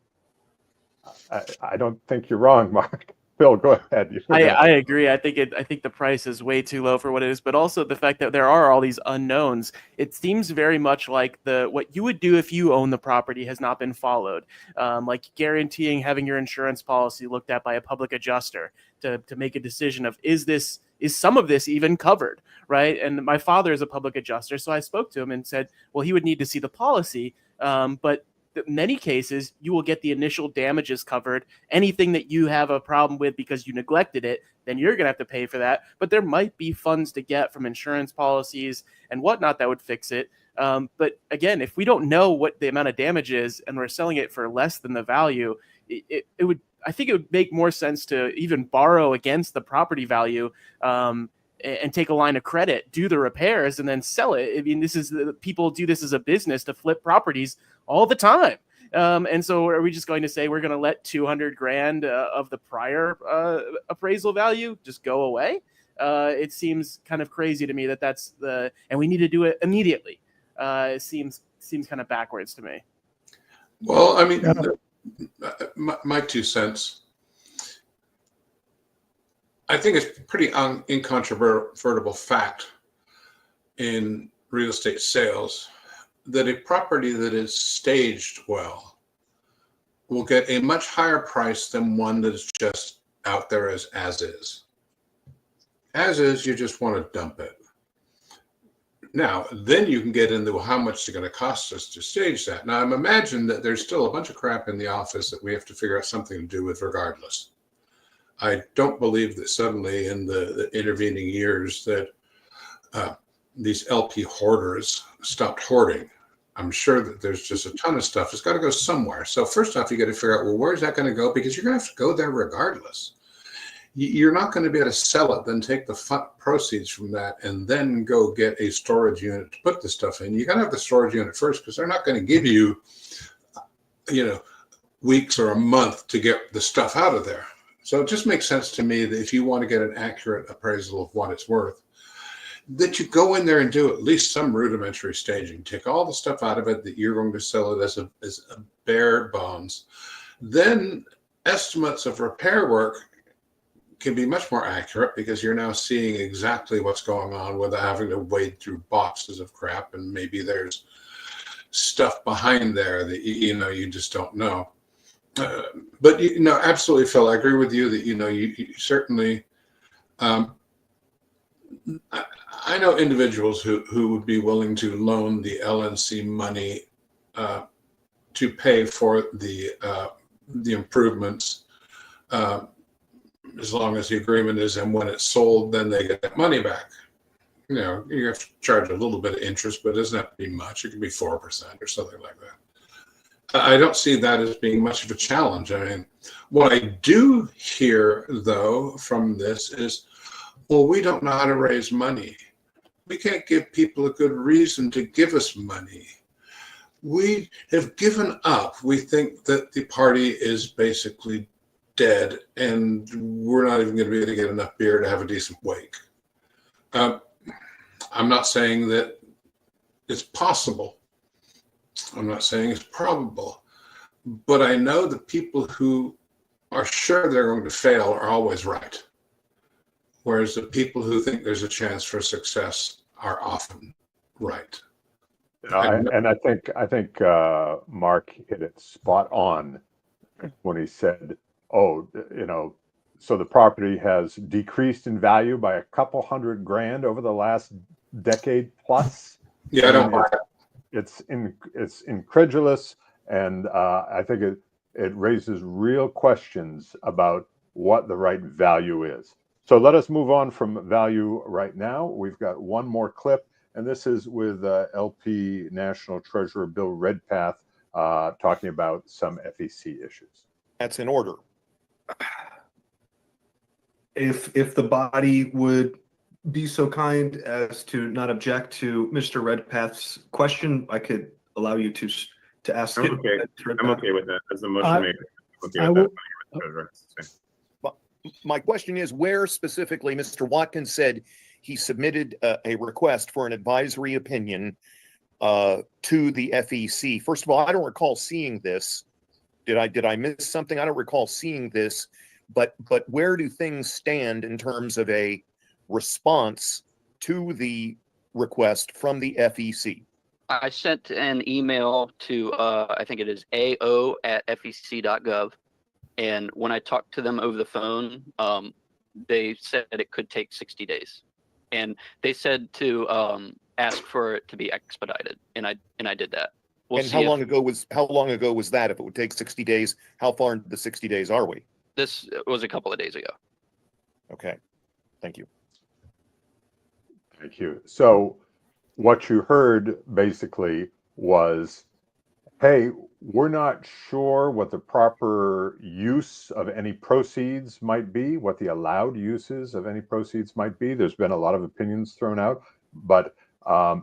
I don't think you're wrong, Mark. Phil, go ahead. I agree. I think the price is way too low for what it is, but also the fact that there are all these unknowns. It seems very much like what you would do if you own the property has not been followed, like guaranteeing having your insurance policy looked at by a public adjuster to make a decision of is some of this even covered, right? And my father is a public adjuster, so I spoke to him and said, well, he would need to see the policy, but in many cases, you will get the initial damages covered. Anything that you have a problem with because you neglected it, then you're going to have to pay for that. But there might be funds to get from insurance policies and whatnot that would fix it. But again, if we don't know what the amount of damage is and we're selling it for less than the value, I think it would make more sense to even borrow against the property value and take a line of credit, do the repairs, and then sell it. I mean, people do this as a business to flip properties all the time. And so are we just going to say we're going to let $200,000 of the prior appraisal value just go away? It seems kind of crazy to me and we need to do it immediately. It seems kind of backwards to me. Well, I mean, my 2 cents. I think it's pretty incontrovertible fact in real estate sales that a property that is staged well will get a much higher price than one that is just out there as is. As is, you just want to dump it. Now, then you can get into how much it's going to cost us to stage that. Now, I'm imagining that there's still a bunch of crap in the office that we have to figure out something to do with regardless. I don't believe that suddenly in the intervening years that these LP hoarders stopped hoarding. I'm sure that there's just a ton of stuff. It's got to go somewhere. So first off, you got to figure out, well, where's that going to go? Because you're going to have to go there regardless. You're not going to be able to sell it, then take the proceeds from that and then go get a storage unit to put the stuff in. You got to have the storage unit first because they're not going to give you, weeks or a month to get the stuff out of there. So it just makes sense to me that if you want to get an accurate appraisal of what it's worth, that you go in there and do at least some rudimentary staging. Take all the stuff out of it that you're going to sell it as a bare bones. Then estimates of repair work can be much more accurate because you're now seeing exactly what's going on without having to wade through boxes of crap, and maybe there's stuff behind there that you just don't know. But absolutely, Phil, I agree with you that you certainly. I know individuals who would be willing to loan the LNC money to pay for the improvements, as long as the agreement is, and when it's sold, then they get that money back. You have to charge a little bit of interest, but it doesn't have to be much. It could be 4% or something like that. I don't see that as being much of a challenge. I mean, what I do hear, though, from this is, well, we don't know how to raise money. We can't give people a good reason to give us money. We have given up. We think that the party is basically dead, and we're not even going to be able to get enough beer to have a decent wake. I'm not saying that it's possible. I'm not saying it's probable. But I know the people who are sure they're going to fail are always right. Whereas the people who think there's a chance for success are often right. I think Mark hit it spot on when he said, "Oh, so the property has decreased in value by a couple $100,000 over the last decade plus." Yeah, I don't buy it. It's incredulous, and I think it raises real questions about what the right value is. So let us move on from value right now. We've got one more clip, and this is with LP National Treasurer Bill Redpath talking about some FEC issues. That's in order. If the body would be so kind as to not object to Mr. Redpath's question, I could allow you to ask it. I'm okay with that. As the motion made, I'm okay with that. My question is, where specifically Mr. Watkins said he submitted a request for an advisory opinion to the FEC. First of all, I don't recall seeing this. Did I miss something? I don't recall seeing this. But where do things stand in terms of a response to the request from the FEC? I sent an email to, I think it is ao@fec.gov. And when I talked to them over the phone, they said it could take 60 days. And they said to ask for it to be expedited. And I did that. We'll and how long ago was that? If it would take 60 days, how far into the 60 days are we? This was a couple of days ago. Okay. Thank you. Thank you. So what you heard basically was, hey, we're not sure what the proper use of any proceeds might be, what the allowed uses of any proceeds might be. There's been a lot of opinions thrown out, but earlier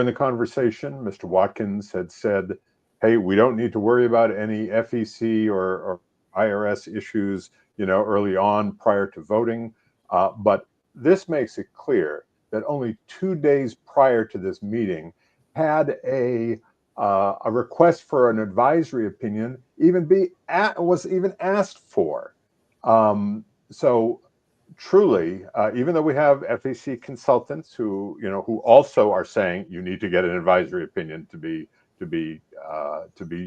in the conversation, Mr. Watkins had said, hey, we don't need to worry about any FEC or IRS issues, early on prior to voting. But this makes it clear that only 2 days prior to this meeting had a request for an advisory opinion was even asked for. So truly, even though we have FEC consultants who also are saying you need to get an advisory opinion to be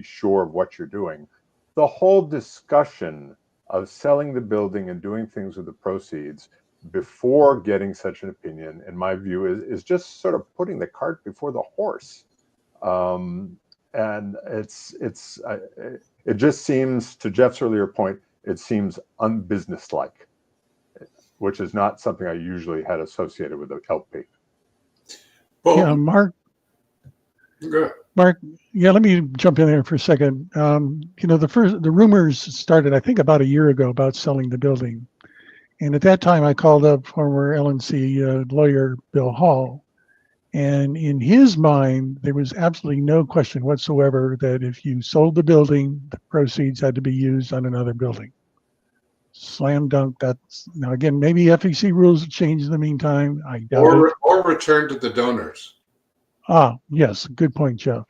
sure of what you're doing, the whole discussion of selling the building and doing things with the proceeds before getting such an opinion, in my view, is just sort of putting the cart before the horse. And it just seems, to Jeff's earlier point, it seems unbusinesslike, which is not something I usually had associated with the LP. Well, Yeah, Mark. good. Mark, yeah, let me jump in there for a second. The rumors started, I think, about a year ago about selling the building. And at that time, I called up former LNC lawyer Bill Hall. And in his mind, there was absolutely no question whatsoever that if you sold the building, the proceeds had to be used on another building. Slam dunk. Now again, maybe FEC rules have changed in the meantime. I doubt it. Or return to the donors. Yes, good point, Jeff.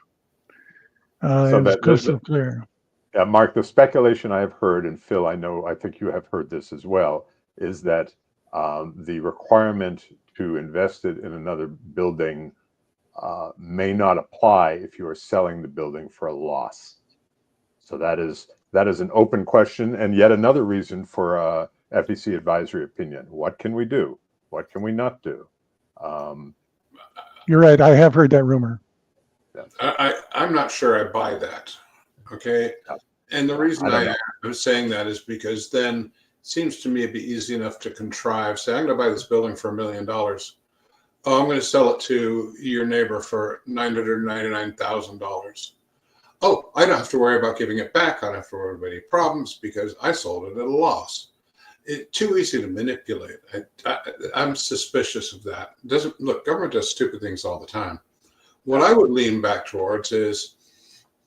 So it was crystal clear. Yeah, Mark, the speculation I have heard, and Phil, I think you have heard this as well, is that the requirement to invest it in another building may not apply if you are selling the building for a loss. So that is an open question, and yet another reason for a FEC advisory opinion. What can we do? What can we not do? You're right. I have heard that rumor. I'm not sure I buy that. Okay. And the reason I'm saying that is because then it seems to me it'd be easy enough to contrive. Say, I'm going to buy this building for $1 million. Oh, I'm going to sell it to your neighbor for $999,000. Oh, I don't have to worry about giving it back. I don't have to worry about any problems because I sold it at a loss. It's too easy to manipulate. I'm suspicious of that. Look, government does stupid things all the time. What I would lean back towards is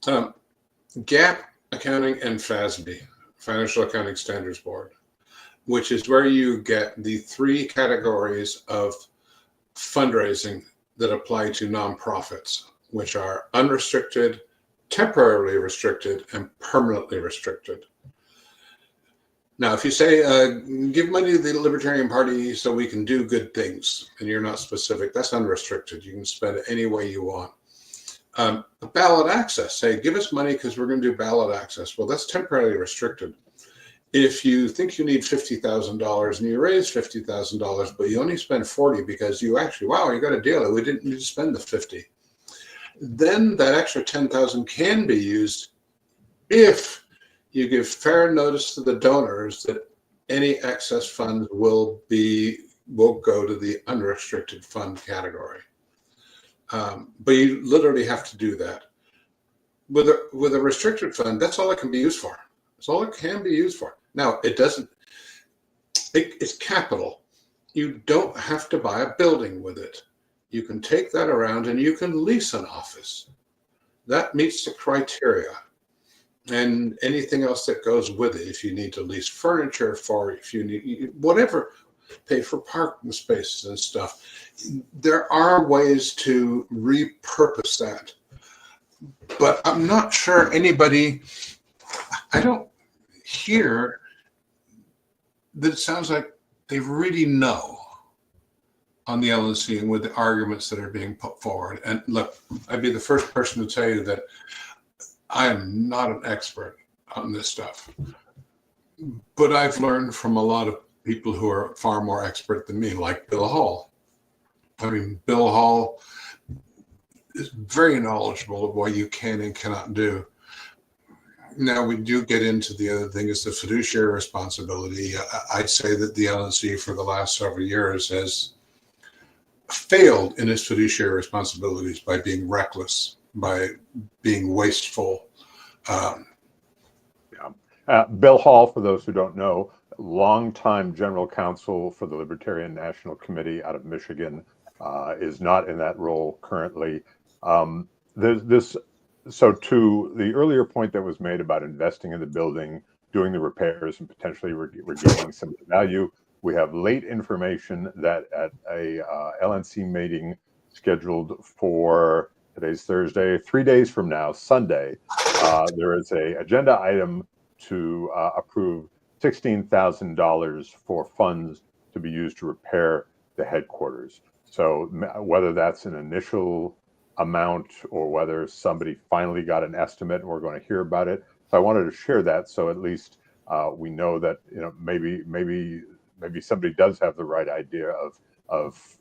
GAAP accounting and FASB, Financial Accounting Standards Board, which is where you get the 3 categories of fundraising that apply to nonprofits, which are unrestricted, temporarily restricted, and permanently restricted. Now, if you say, give money to the Libertarian Party so we can do good things, and you're not specific, that's unrestricted. You can spend it any way you want. Ballot access, say, give us money because we're going to do ballot access. Well, that's temporarily restricted. If you think you need $50,000 and you raise $50,000, but you only spend 40 because you actually, wow, you got a deal. We didn't need to spend the 50. Then that extra 10,000 can be used if you give fair notice to the donors that any excess funds will go to the unrestricted fund category. But you literally have to do that. With a restricted fund, that's all it can be used for. That's all it can be used for. Now, it's capital. You don't have to buy a building with it. You can take that around and you can lease an office. That meets the criteria. And anything else that goes with it, if you need to lease furniture if you need whatever, pay for parking spaces and stuff. There are ways to repurpose that. But I'm not sure I don't hear that it sounds like they really know on the LNC and with the arguments that are being put forward. And look, I'd be the first person to tell you that I am not an expert on this stuff. But I've learned from a lot of people who are far more expert than me, like Bill Hall. I mean, Bill Hall is very knowledgeable of what you can and cannot do. Now, we do get into the other thing is the fiduciary responsibility. I'd say that the LNC for the last several years has failed in its fiduciary responsibilities by being reckless, by being wasteful. Bill Hall, for those who don't know, longtime general counsel for the Libertarian National Committee out of Michigan, is not in that role currently. So to the earlier point that was made about investing in the building, doing the repairs, and potentially regaining some of the value, we have late information that at a LNC meeting scheduled for today's Thursday, 3 days from now, Sunday, there is a agenda item to approve $16,000 for funds to be used to repair the headquarters. So whether that's an initial amount or whether somebody finally got an estimate and we're going to hear about it. So I wanted to share that so at least we know that maybe somebody does have the right idea of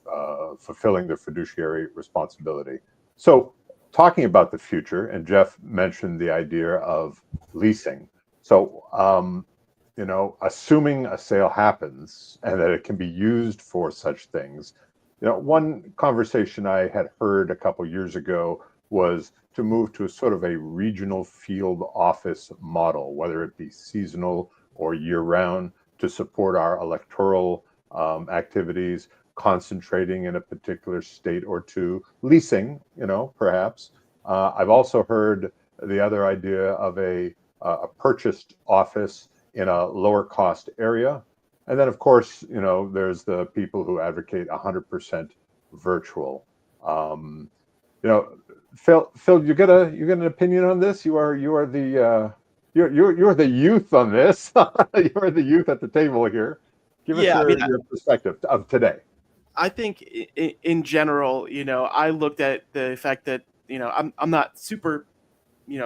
fulfilling their fiduciary responsibility. So talking about the future, and Jeff mentioned the idea of leasing. So assuming a sale happens and that it can be used for such things. One conversation I had heard a couple years ago was to move to a sort of a regional field office model, whether it be seasonal or year-round, to support our electoral activities, concentrating in a particular state or two, leasing, perhaps. I've also heard the other idea of a purchased office in a lower cost area. And then, of course, there's the people who advocate 100% virtual. Phil, you get an opinion on this? You're the youth on this. You're the youth at the table here. Give us your perspective of today. I think in general, I looked at the fact that I'm not super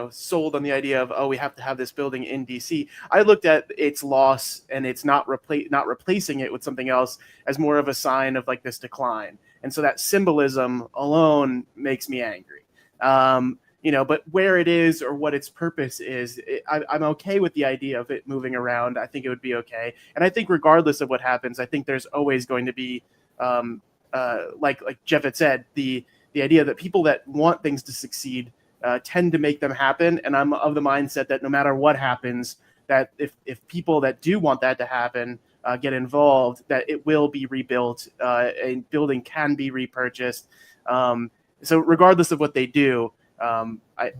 sold on the idea of, we have to have this building in DC. I looked at its loss and it's not replacing it with something else as more of a sign of like this decline. And so that symbolism alone makes me angry. But where it is or what its purpose is, I'm okay with the idea of it moving around. I think it would be okay. And I think regardless of what happens, I think there's always going to be, like Jeff had said, the idea that people that want things to succeed tend to make them happen. And I'm of the mindset that no matter what happens, that if people that do want that to happen get involved, that it will be rebuilt. A building can be repurchased. So regardless of what they do, I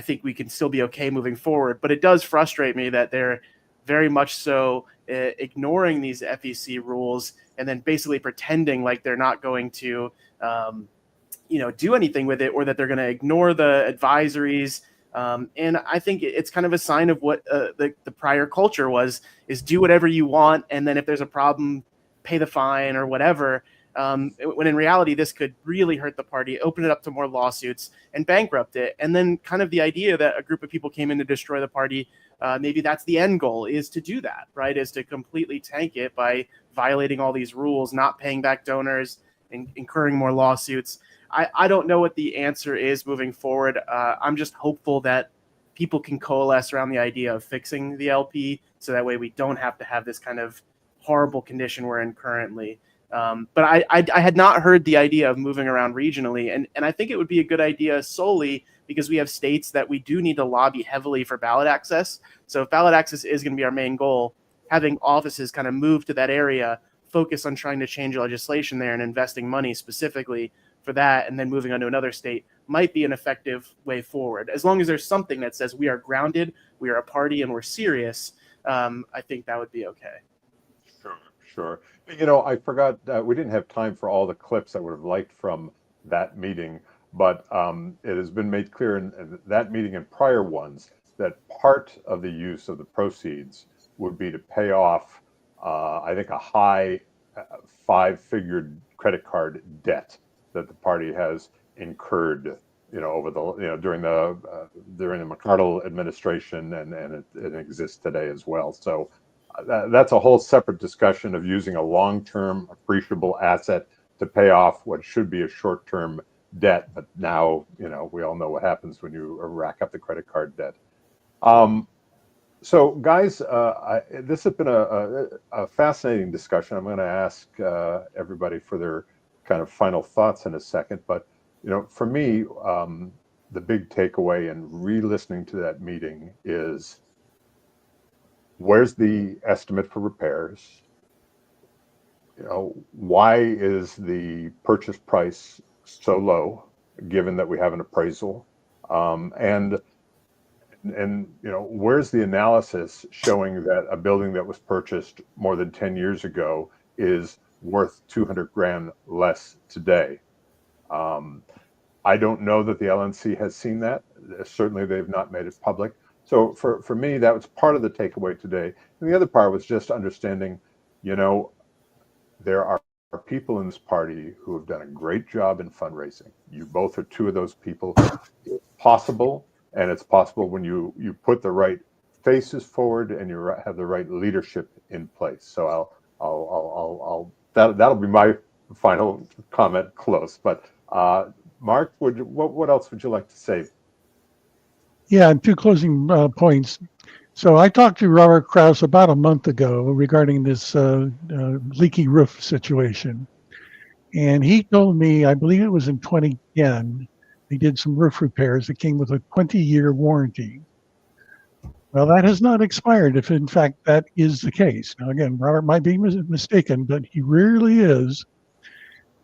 think we can still be okay moving forward. But it does frustrate me that they're very much so ignoring these FEC rules and then basically pretending like they're not going to, do anything with it, or that they're going to ignore the advisories. And I think it's kind of a sign of what the prior culture is do whatever you want. And then if there's a problem, pay the fine or whatever. When in reality, this could really hurt the party, open it up to more lawsuits and bankrupt it. And then kind of the idea that a group of people came in to destroy the party, maybe that's the end goal, is to do that, right? Is to completely tank it by violating all these rules, not paying back donors, and incurring more lawsuits. I don't know what the answer is moving forward. I'm just hopeful that people can coalesce around the idea of fixing the LP, so that way we don't have to have this kind of horrible condition we're in currently. But I had not heard the idea of moving around regionally, and I think it would be a good idea solely because we have states that we do need to lobby heavily for ballot access. So if ballot access is going to be our main goal, having offices kind of move to that area, focus on trying to change legislation there and investing money specifically for that, and then moving on to another state might be an effective way forward. As long as there's something that says we are grounded, we are a party, and we're serious, I think that would be okay. Sure. I forgot we didn't have time for all the clips I would have liked from that meeting, but it has been made clear in that meeting and prior ones that part of the use of the proceeds would be to pay off, I think, a high five-figure credit card debt that the party has incurred, over the, during the McCardle administration, and it exists today as well. So that's a whole separate discussion of using a long-term appreciable asset to pay off what should be a short-term debt. But now, we all know what happens when you rack up the credit card debt. So guys, this has been a fascinating discussion. I'm going to ask everybody for their kind of final thoughts in a second. But, for me, the big takeaway in re-listening to that meeting is, where's the estimate for repairs? Why is the purchase price so low, given that we have an appraisal? And where's the analysis showing that a building that was purchased more than 10 years ago is worth 200 grand less today? I don't know that the LNC has seen that. Certainly, they've not made it public. So for me, that was part of the takeaway today. And the other part was just understanding, there are people in this party who have done a great job in fundraising. You both are two of those people. It's possible, and it's possible when you put the right faces forward and you have the right leadership in place. So that'll be my final comment close. But Mark, what else would you like to say? Yeah, two closing points. So I talked to Robert Krause about a month ago regarding this leaky roof situation. And he told me, I believe it was in 2010, they did some roof repairs that came with a 20-year warranty. Well, that has not expired, if in fact that is the case. Now, again, Robert might be mistaken, but he rarely is.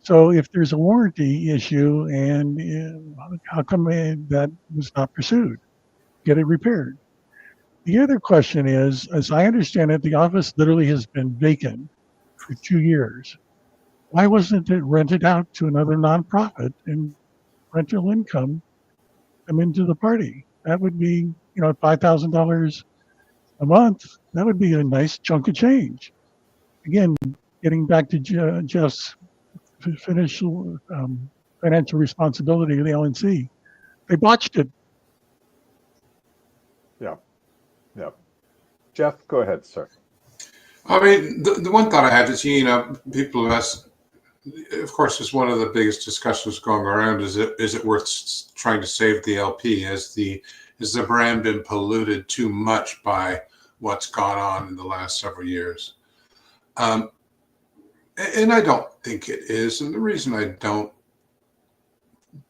So if there's a warranty issue, and how come that was not pursued? Get it repaired. The other question is, as I understand it, the office literally has been vacant for 2 years. Why wasn't it rented out to another nonprofit and rental income come into the party? That would be, $5,000 a month. That would be a nice chunk of change. Again, getting back to Jeff's financial responsibility of the LNC, they botched it. Yeah. Jeff, go ahead, sir. I mean, the one thought I had is, people have asked, of course, it's one of the biggest discussions going around. Is it worth trying to save the LP? Has the brand been polluted too much by what's gone on in the last several years? And I don't think it is. And the reason I don't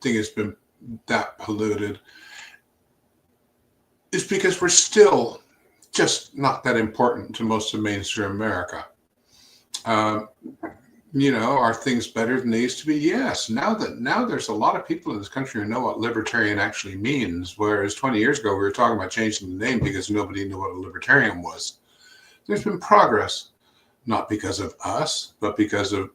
think it's been that polluted is because we're still just not that important to most of mainstream America. Are things better than they used to be? Yes. Now there's a lot of people in this country who know what libertarian actually means, whereas 20 years ago we were talking about changing the name because nobody knew what a libertarian was. There's been progress, not because of us, but because of,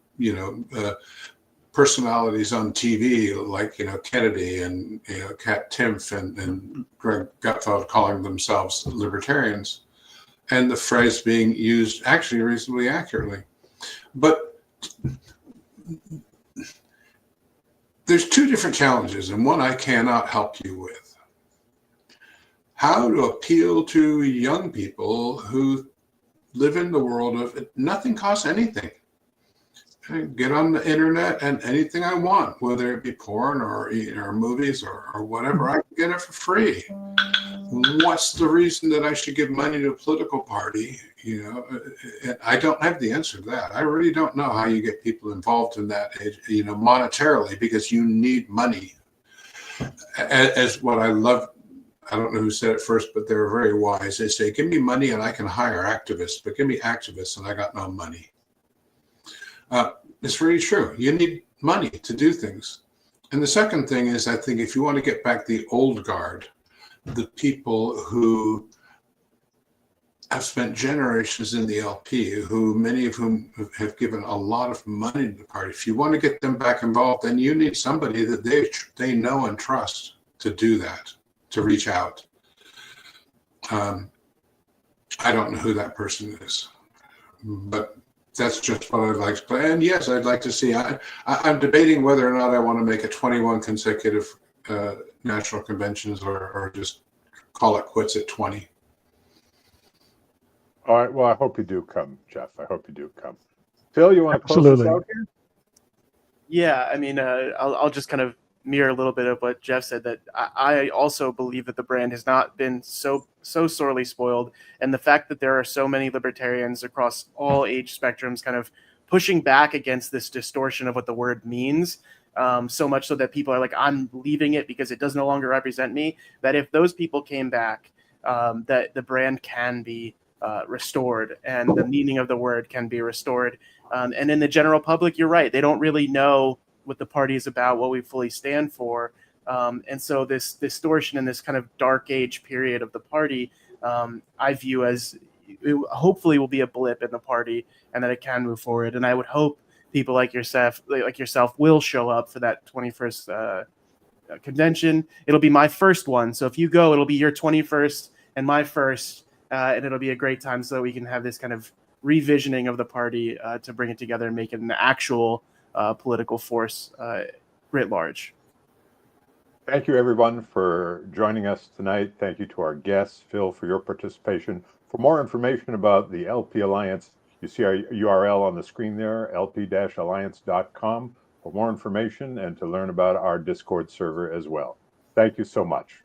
personalities on TV like, Kennedy and, Kat Timpf and Greg Gutfeld calling themselves libertarians, and the phrase being used actually reasonably accurately. But there's two different challenges, and one I cannot help you with. How to appeal to young people who live in the world of nothing costs anything. I get on the internet and anything I want, whether it be porn or movies or whatever, I can get it for free. What's the reason that I should give money to a political party? I don't have the answer to that. I really don't know how you get people involved in that, monetarily, because you need money. As what I love, I don't know who said it first, but they were very wise. They say, give me money and I can hire activists, but give me activists and I got no money. It's really true. You need money to do things. And the second thing is, I think if you want to get back the old guard, the people who have spent generations in the LP, who many of whom have given a lot of money to the party, if you want to get them back involved, then you need somebody that they know and trust to do that, to reach out. I don't know who that person is, but that's just what I'd like to play. And yes, I'd like to see, I'm debating whether or not I want to make it 21 consecutive national conventions or just call it quits at 20. All right. Well, I hope you do come, Jeff. I hope you do come. Phil, you want to close this out here? Yeah, I mean, I'll just kind of mirror a little bit of what Jeff said, that I also believe that the brand has not been so sorely spoiled. And the fact that there are so many libertarians across all age spectrums kind of pushing back against this distortion of what the word means, so much so that people are like, I'm leaving it because it does no longer represent me, that if those people came back, that the brand can be restored and the meaning of the word can be restored. And in the general public, you're right. They don't really know what the party is about, what we fully stand for. And so this distortion in this kind of dark age period of the party, I view as hopefully will be a blip in the party and that it can move forward. And I would hope people like yourself will show up for that 21st convention. It'll be my first one. So if you go, it'll be your 21st and my first, and it'll be a great time so that we can have this kind of revisioning of the party to bring it together and make it an actual political force writ large. Thank you, everyone, for joining us tonight. Thank you to our guests, Phil, for your participation. For more information about the LP Alliance, you see our URL on the screen there, lp-alliance.com, for more information and to learn about our Discord server as well. Thank you so much.